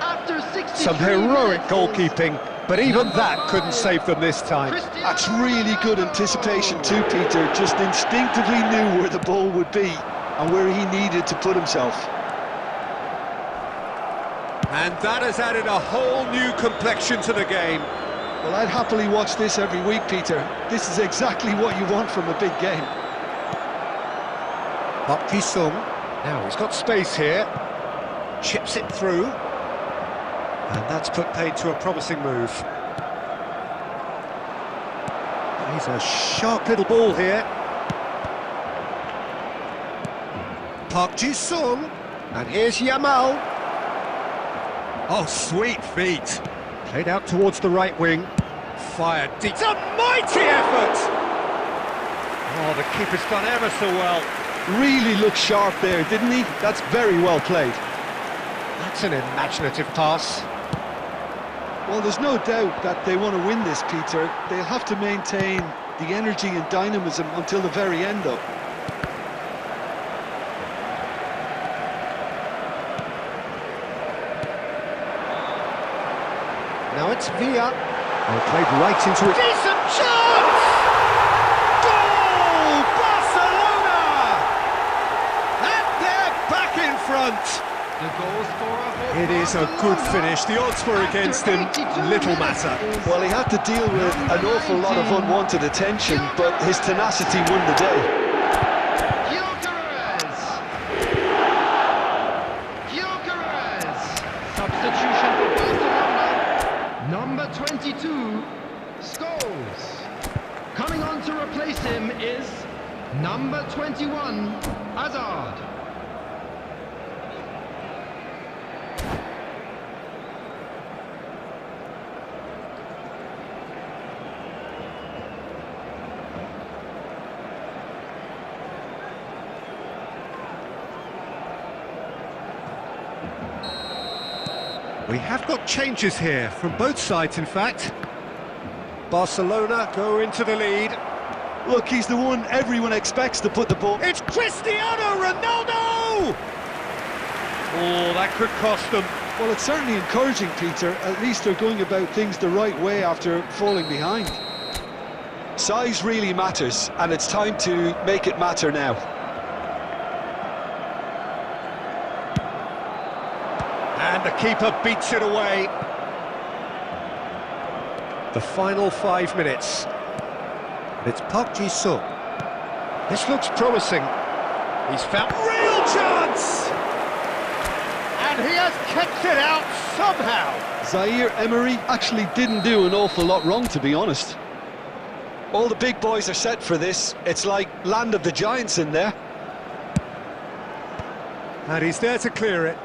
After 63 Some heroic minutes, goalkeeping, but even that couldn't save them this time. That's really good anticipation too, Peter. Just instinctively knew where the ball would be and where he needed to put himself. And that has added a whole new complexion to the game. Well, I'd happily watch this every week, Peter. This is exactly what you want from a big game. Park Ji-sung. Now he's got space here. Chips it through. And that's put paid to a promising move. He's a sharp little ball here. Park Ji-sung. And here's Yamal. Oh, sweet feet. Played out towards the right wing. Fired deep. It's a mighty effort! Oh, the keeper's done ever so well. Really looked sharp there, didn't he? That's very well played. That's an imaginative pass. Well, there's no doubt that they want to win this, Peter. They'll have to maintain the energy and dynamism until the very end, though. Now it's Villa. They played right into it. Decent chance! Goal! Barcelona! And they're back in front. The goal scorer. It is a good finish. The odds were against him. Little matter. Well, he had to deal with an awful lot of unwanted attention, but his tenacity won the day. Substitution for Barcelona. Number 22, Scholes. Coming on to replace him is number 21, Hazard. We have got changes here, from both sides in fact. Barcelona go into the lead. Look, he's the one everyone expects to put the ball... It's Cristiano Ronaldo! Oh, that could cost them. Well, it's certainly encouraging, Peter. At least they're going about things the right way after falling behind. Size really matters, and it's time to make it matter now. And the keeper beats it away. The final 5 minutes. It's Park Ji-sung. This looks promising. He's found real chance! And he has kept it out somehow. Zaire Emery actually didn't do an awful lot wrong, to be honest. All the big boys are set for this. It's like land of the giants in there. And he's there to clear it.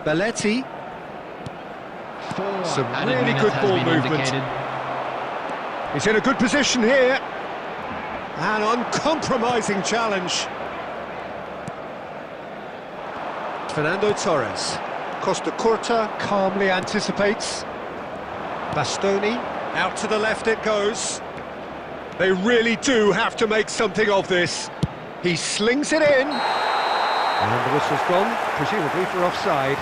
Belletti. Some Added really minutes good has ball been movement. indicated. He's in a good position here. An uncompromising challenge. Fernando Torres. Costa Curta calmly anticipates. Bastoni, out to the left it goes. They really do have to make something of this. He slings it in. And the whistle's gone, presumably for offside.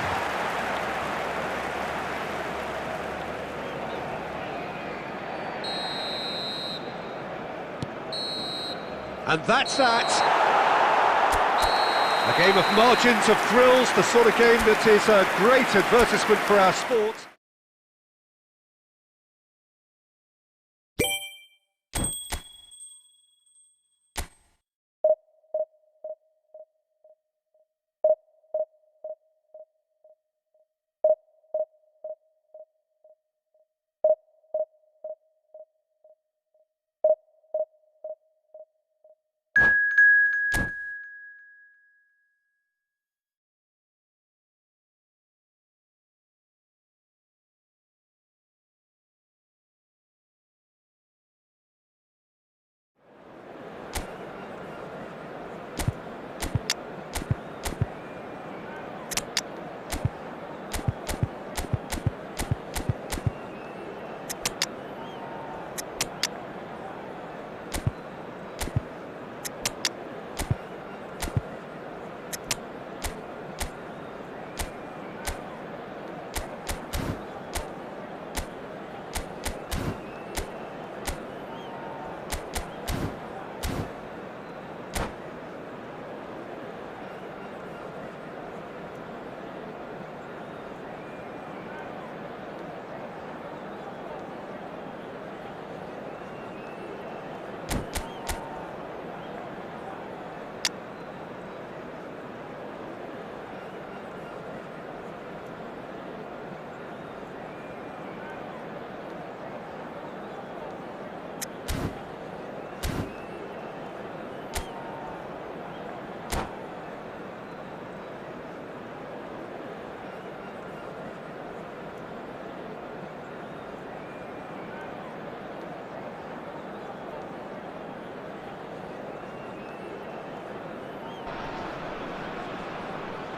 And that's that. A game of margins, of thrills, the sort of game that is a great advertisement for our sport.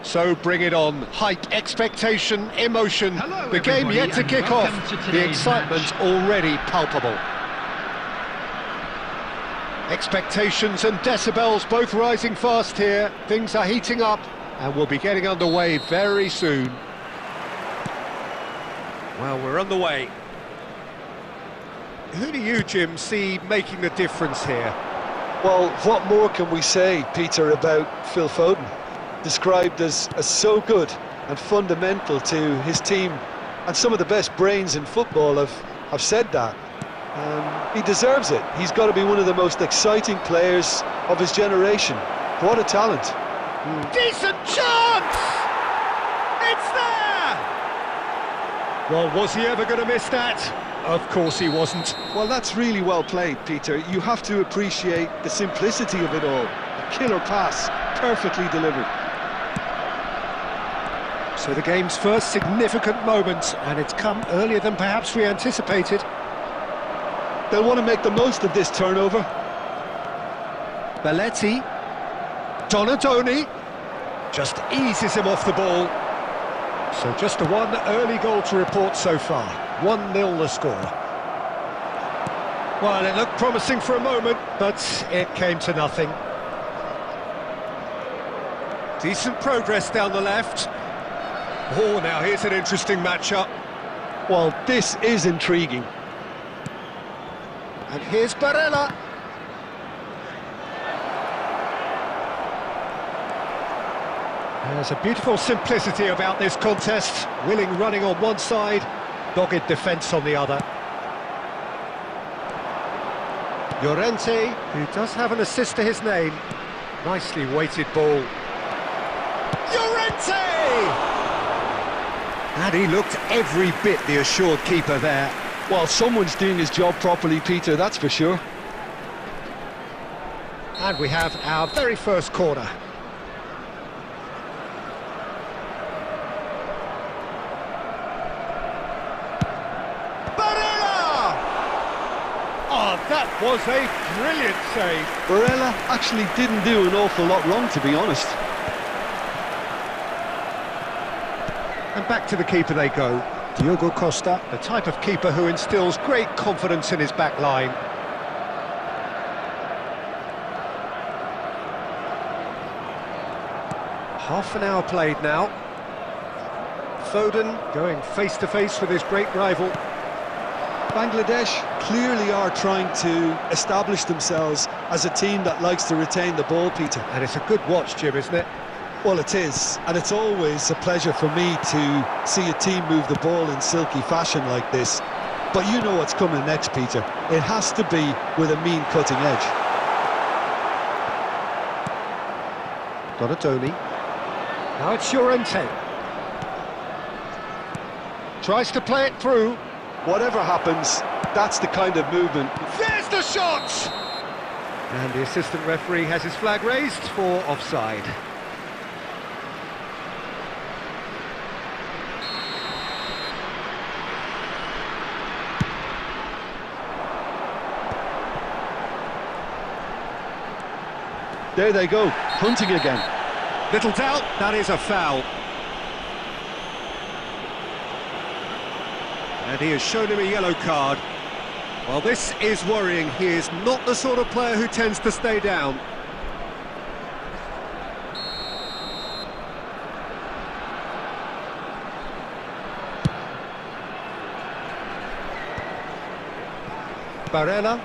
So bring it on. Hype, expectation, emotion. Hello, the game everybody, yet to and kick welcome off. to The today's excitement match. already palpable. Expectations and decibels both rising fast here. Things are heating up and we'll be getting underway very soon. Well, we're underway. Who do you, Jim, see making the difference here? Well, what more can we say, Peter, about Phil Foden? Described as so good and fundamental to his team, and some of the best brains in football have said that. He deserves it. He's got to be one of the most exciting players of his generation. What a talent. Decent chance! It's there! Well, was he ever going to miss that? Of course he wasn't. Well, that's really well played, Peter. You have to appreciate the simplicity of it all. A killer pass, perfectly delivered. So the game's first significant moment, and it's come earlier than perhaps we anticipated. They'll want to make the most of this turnover. Belletti. Donadoni. Just eases him off the ball. So just the one early goal to report so far. 1-0 the score. Well, it looked promising for a moment, but it came to nothing. Decent progress down the left. Oh, now here's an interesting matchup. Well, this is intriguing. And here's Barella. There's a beautiful simplicity about this contest. Willing running on one side, dogged defence on the other. Llorente, who does have an assist to his name. Nicely weighted ball. Llorente! And he looked every bit the assured keeper there. Well, someone's doing his job properly, Peter, that's for sure. And we have our very first corner. That was a brilliant save. Barella actually didn't do an awful lot wrong, to be honest. And back to the keeper they go. Diogo Costa, the type of keeper who instills great confidence in his back line. Half an hour played now. Foden going face-to-face with his great rival. Bangladesh clearly are trying to establish themselves as a team that likes to retain the ball, Peter. And it's a good watch, Jim, isn't it? Well, it is, and it's always a pleasure for me to see a team move the ball in silky fashion like this. But you know what's coming next, Peter. It has to be with a mean cutting edge. Donatoni. Now it's Llorente. Tries to play it through. Whatever happens, that's the kind of movement. There's the shot! And the assistant referee has his flag raised for offside. There they go, hunting again. Little doubt, that is a foul. And he has shown him a yellow card. Well, this is worrying. He is not the sort of player who tends to stay down. Barella.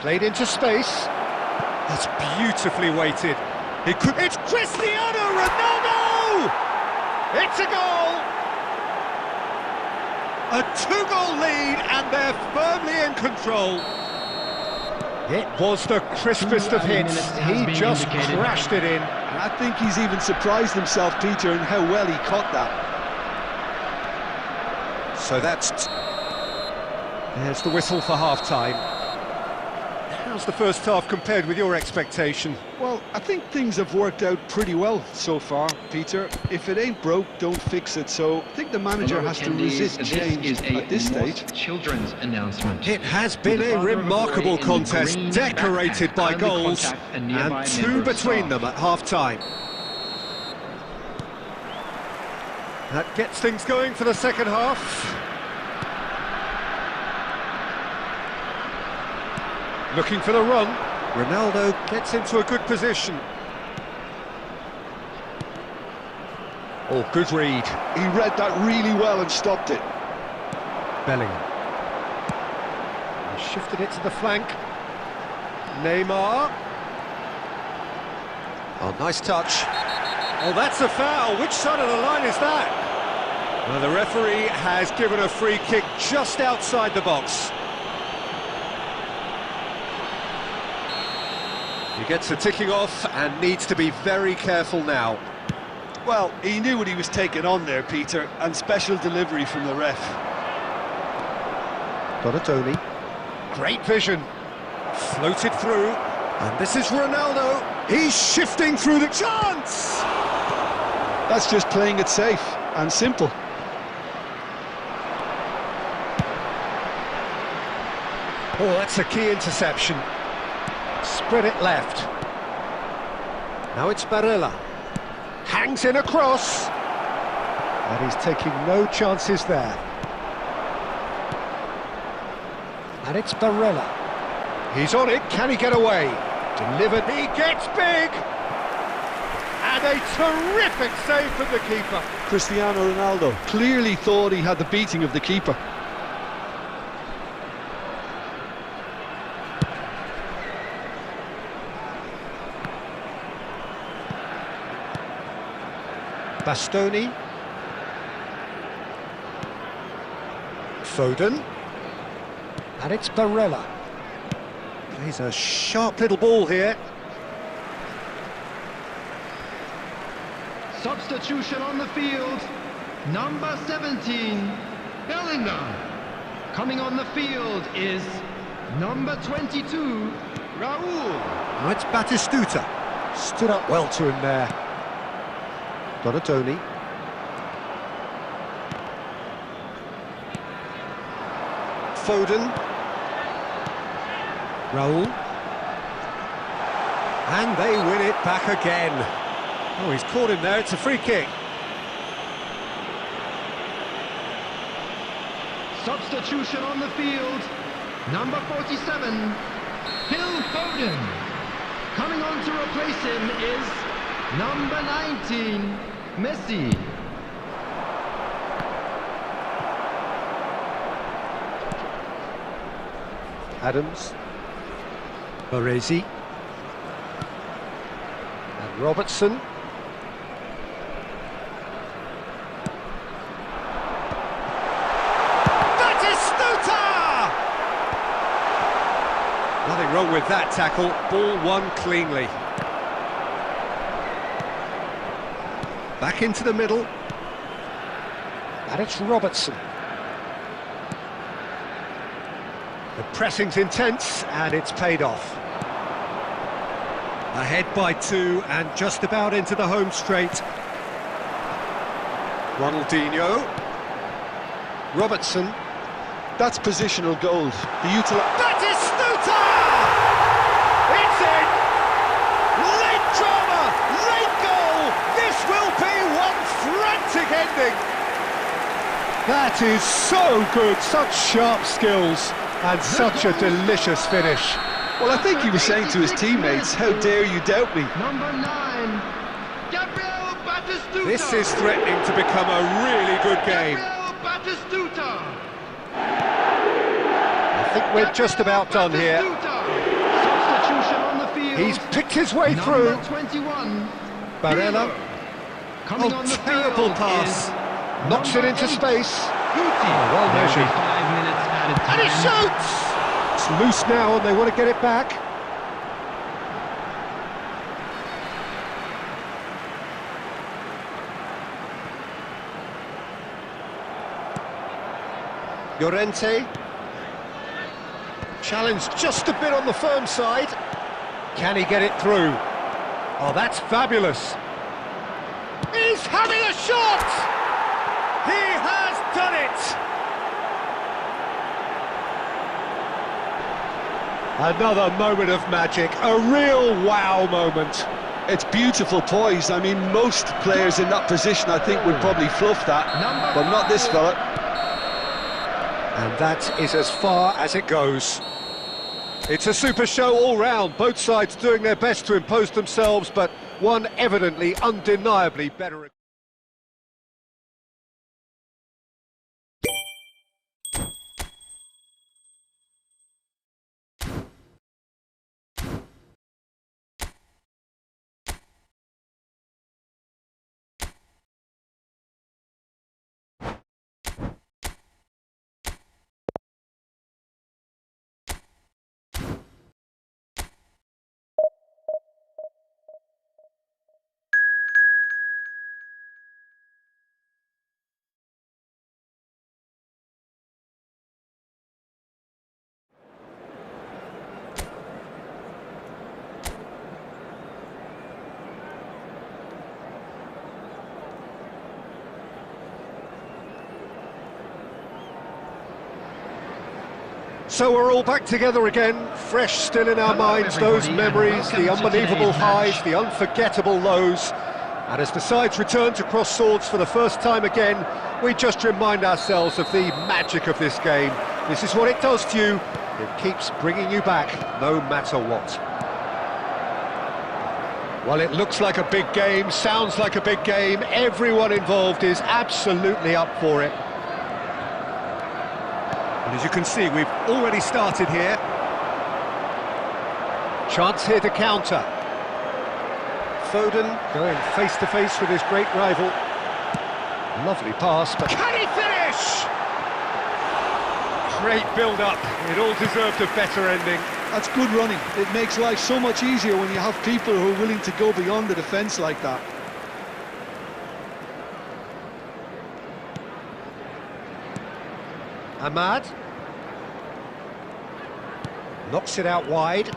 Played into space. That's beautifully weighted. He could... It's Cristiano Ronaldo! It's a goal! A two-goal lead, and they're firmly in control. It was the crispest of hits. He just crashed it in. And I think he's even surprised himself, Peter, in how well he caught that. So that's... There's the whistle for half-time. How's the first half compared with your expectation? Well, I think things have worked out pretty well so far, Peter. If it ain't broke, don't fix it. So I think the manager has to resist change at this stage. Children's announcement. It has been a remarkable contest, decorated by goals, and two between them at half-time. That gets things going for the second half. Looking for the run. Ronaldo gets into a good position. Oh, good read. He read that really well and stopped it. Bellingham. He shifted it to the flank. Neymar. Oh, nice touch. Oh, that's a foul. Which side of the line is that? Well, the referee has given a free kick just outside the box. He gets the ticking off and needs to be very careful now. Well, he knew what he was taking on there, Peter, and special delivery from the ref. Donatoni. Great vision. Floated through. And this is Ronaldo. He's shifting through the chance! That's just playing it safe and simple. Oh, that's a key interception. Spread it left. Now it's Barella. Hangs in a cross. And he's taking no chances there. And it's Barella. He's on it. Can he get away? Delivered. He gets big. And a terrific save from the keeper. Cristiano Ronaldo clearly thought he had the beating of the keeper. Bastoni. Foden. And it's Barella. Plays a sharp little ball here. Substitution on the field. Number 17, Bellingham. Coming on the field is number 22, Raul. Now it's Batistuta. Stood up well to him there. Foden. Raul. And they win it back again. Oh, he's caught him there, it's a free kick. Substitution on the field. Number 47, Phil Foden. Coming on to replace him is number 19, Messi. Adams. Baresi. And Robertson. Nothing wrong with that tackle, ball won cleanly. Back into the middle. And it's Robertson. The pressing's intense and it's paid off. Ahead by 2 and just about into the home straight. Ronaldinho. Robertson. That's positional gold. That is Stuta! It's in! Late drama, late goal! This will be one frantic ending! That is so good, such sharp skills, and such a delicious finish. Well, I think he was saying to his teammates, how dare you doubt me? Number 9, Gabriel Batistuta. This is threatening to become a really good game. Gabriel Batistuta. I think we're just about done here. Substitution on the field. He's picked his way through. Number 21, Barella. coming Oh, on the terrible field pass. is Knocks it number into 8, space. Guti. well There'll be measured. 5 minutes added time. And he shoots! It's loose now and they want to get it back. Llorente. Challenged just a bit on the firm side. Can he get it through? Oh, that's fabulous. He's having a shot! He has done it! Another moment of magic, a real wow moment. It's beautiful poise. I mean, most players in that position, I think, would probably fluff that, but not this fella. And that is as far as it goes. It's a super show all round, both sides doing their best to impose themselves, but one evidently, undeniably better. So we're all back together again, fresh still in our minds, those memories, the unbelievable highs, the unforgettable lows. And as the sides return to cross swords for the first time again, we just remind ourselves of the magic of this game. This is what it does to you. It keeps bringing you back, no matter what. Well, it looks like a big game, sounds like a big game. Everyone involved is absolutely up for it. And as you can see, we've already started here. Chance here to counter. Foden going face-to-face with his great rival. Lovely pass, but can he finish? Great build-up. It all deserved a better ending. That's good running. It makes life so much easier when you have people who are willing to go beyond the defence like that. Ahmad. Knocks it out wide.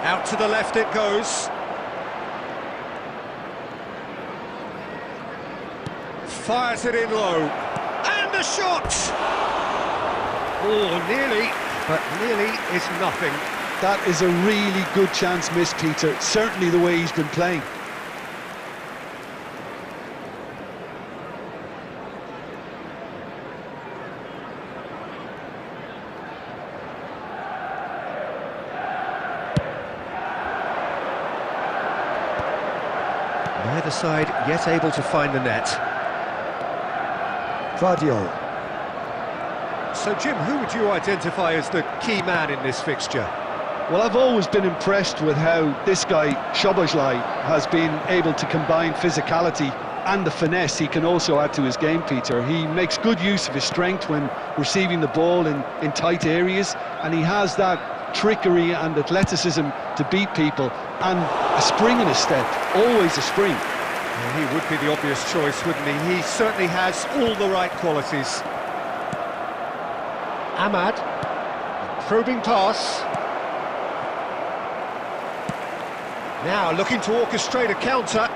Out to the left it goes. Fires it in low. And the shot! Oh, nearly, but nearly is nothing. That is a really good chance missed, Peter. Certainly the way he's been playing. Neither side yet able to find the net. Vardiol. So, Jim, who would you identify as the key man in this fixture? Well, I've always been impressed with how this guy, Szoboszlai, has been able to combine physicality and the finesse he can also add to his game, Peter. He makes good use of his strength when receiving the ball in tight areas, and he has that trickery and athleticism to beat people, and a spring in his step, always a spring. Well, he would be the obvious choice, wouldn't he? He certainly has all the right qualities. Ahmad, probing pass. Now looking to orchestrate a counter.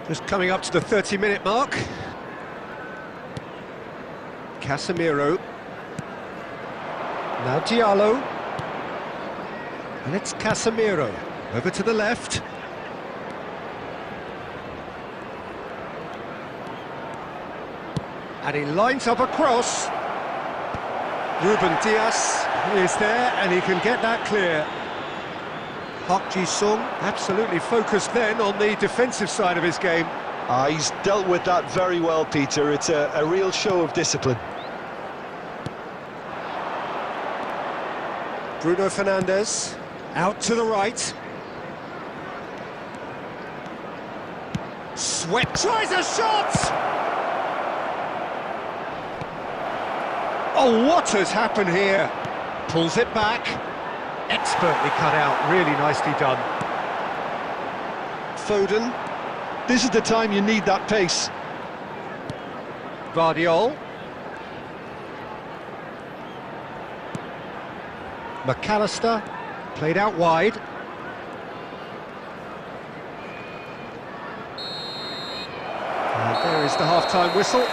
Just coming up to the 30-minute mark. Casemiro. Now Diallo. And it's Casemiro. Over to the left. And he lines up a cross. Ruben Dias is there, and he can get that clear. Park Ji-sung absolutely focused then on the defensive side of his game. He's dealt with that very well, Peter. It's a real show of discipline. Bruno Fernandes, out to the right. Sweat tries a shot! Oh, what has happened here? Pulls it back. Expertly cut out, really nicely done. Foden. This is the time you need that pace. Vardiol. McAllister, played out wide. And there is the half-time whistle.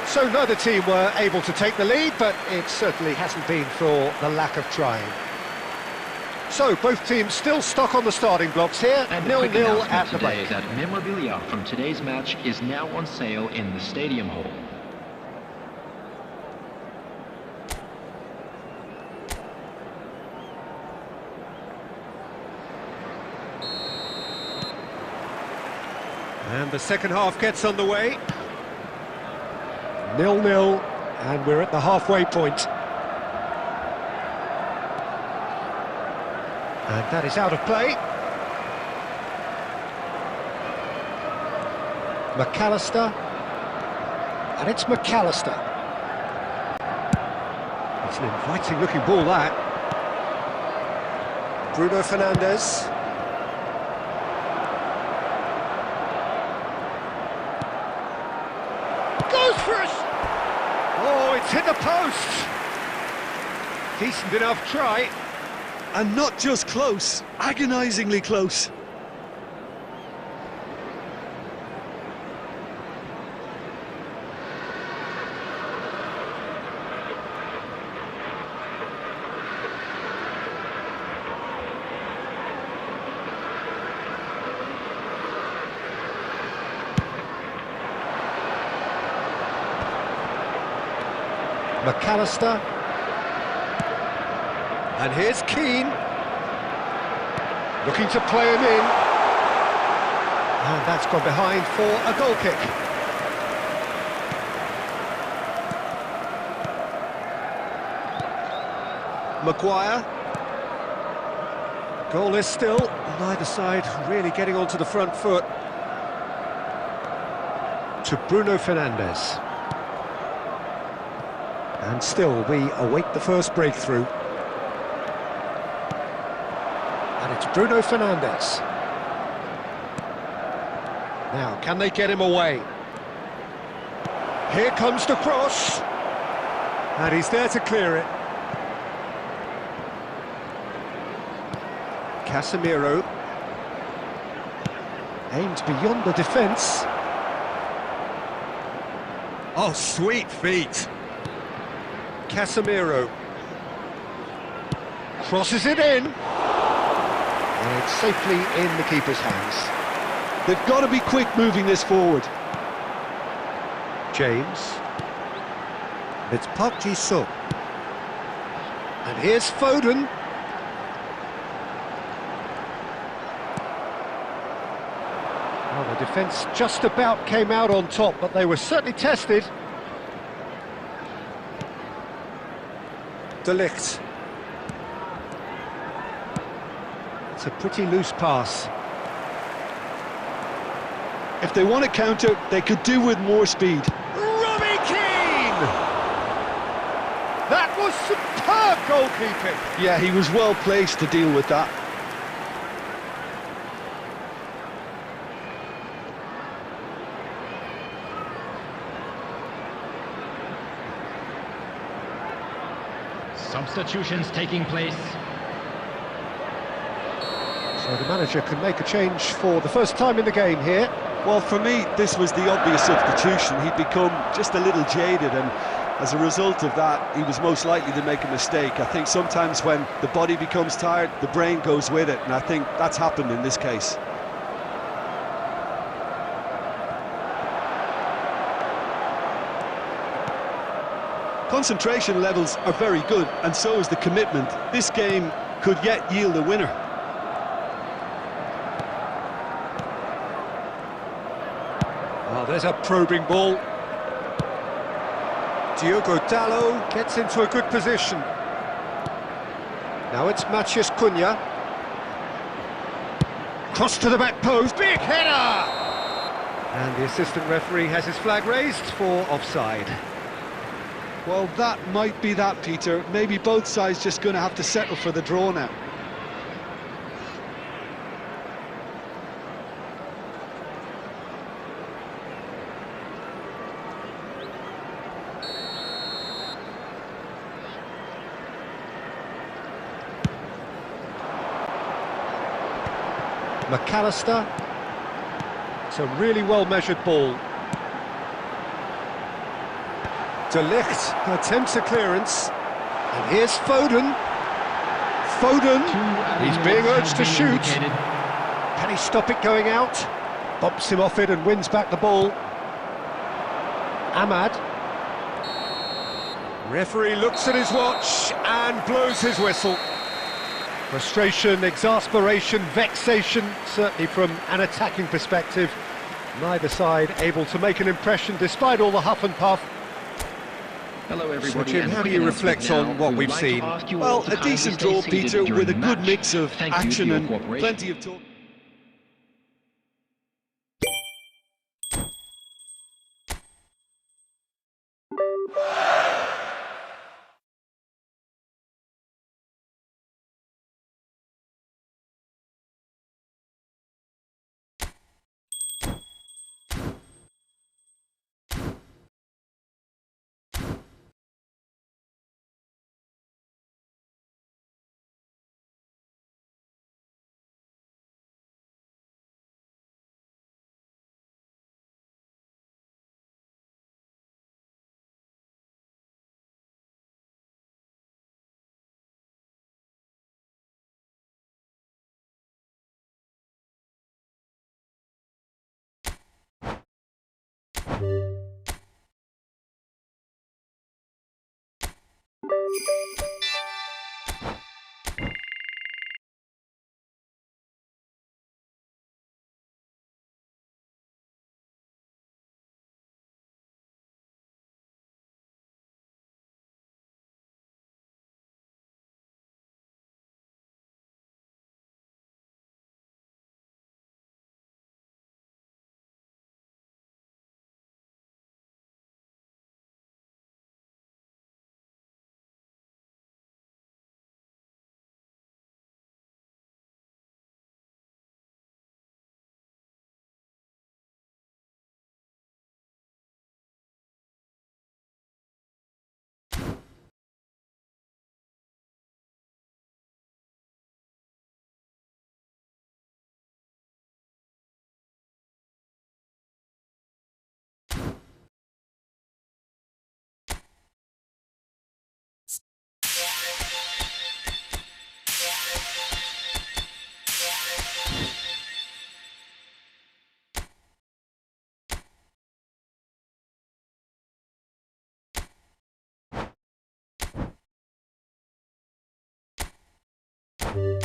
So neither team were able to take the lead, but it certainly hasn't been for the lack of trying. So both teams still stuck on the starting blocks here, And 0-0 at the today break. that memorabilia from today's match is now on sale in the stadium hall. And the second half gets underway. 0-0, and we're at the halfway point. And that is out of play. McAllister. And it's McAllister. It's an inviting looking ball, that. Bruno Fernandes. Goes for it! Oh, it's hit the post! Decent enough try. And not just close, agonisingly close. McAllister. And here's Keane. Looking to play him in. And that's gone behind for a goal kick. Maguire. Goalless still. Neither side really getting onto the front foot. To Bruno Fernandes. And still we await the first breakthrough. And it's Bruno Fernandes. Now, can they get him away? Here comes the cross. And he's there to clear it. Casemiro. Aimed beyond the defence. Oh, sweet feet. Casemiro. Crosses it in. And it's safely in the keeper's hands. They've got to be quick moving this forward. James. It's Park Ji-sung. And here's Foden. Well, the defence just about came out on top, but they were certainly tested. De Ligt. It's a pretty loose pass. If they want to counter, they could do with more speed. Robbie Keane! That was superb goalkeeping. Yeah, he was well placed to deal with that. Substitutions taking place. So the manager can make a change for the first time in the game here. Well, for me, this was the obvious substitution. He'd become just a little jaded, and as a result of that, he was most likely to make a mistake. I think sometimes when the body becomes tired, the brain goes with it, and I think that's happened in this case. Concentration levels are very good, and so is the commitment. This game could yet yield a winner. Oh, there's a probing ball. Diogo Dalot gets into a good position. Now it's Matheus Cunha. Cross to the back post, big header! And the assistant referee has his flag raised for offside. Well, that might be that, Peter. Maybe both sides just going to have to settle for the draw now. McAllister. It's a really well-measured ball. De Ligt attempts a clearance. And here's Foden. Foden, he's being urged to shoot. Can he stop it going out? Bumps him off it and wins back the ball. Ahmad. Referee looks at his watch and blows his whistle. Frustration, exasperation, vexation, certainly from an attacking perspective. Neither side able to make an impression despite all the huff and puff. Hello, everybody. So, Jim, how do you reflect on what we've seen? Well, a decent draw, Peter, with a good mix of action and plenty of talk. you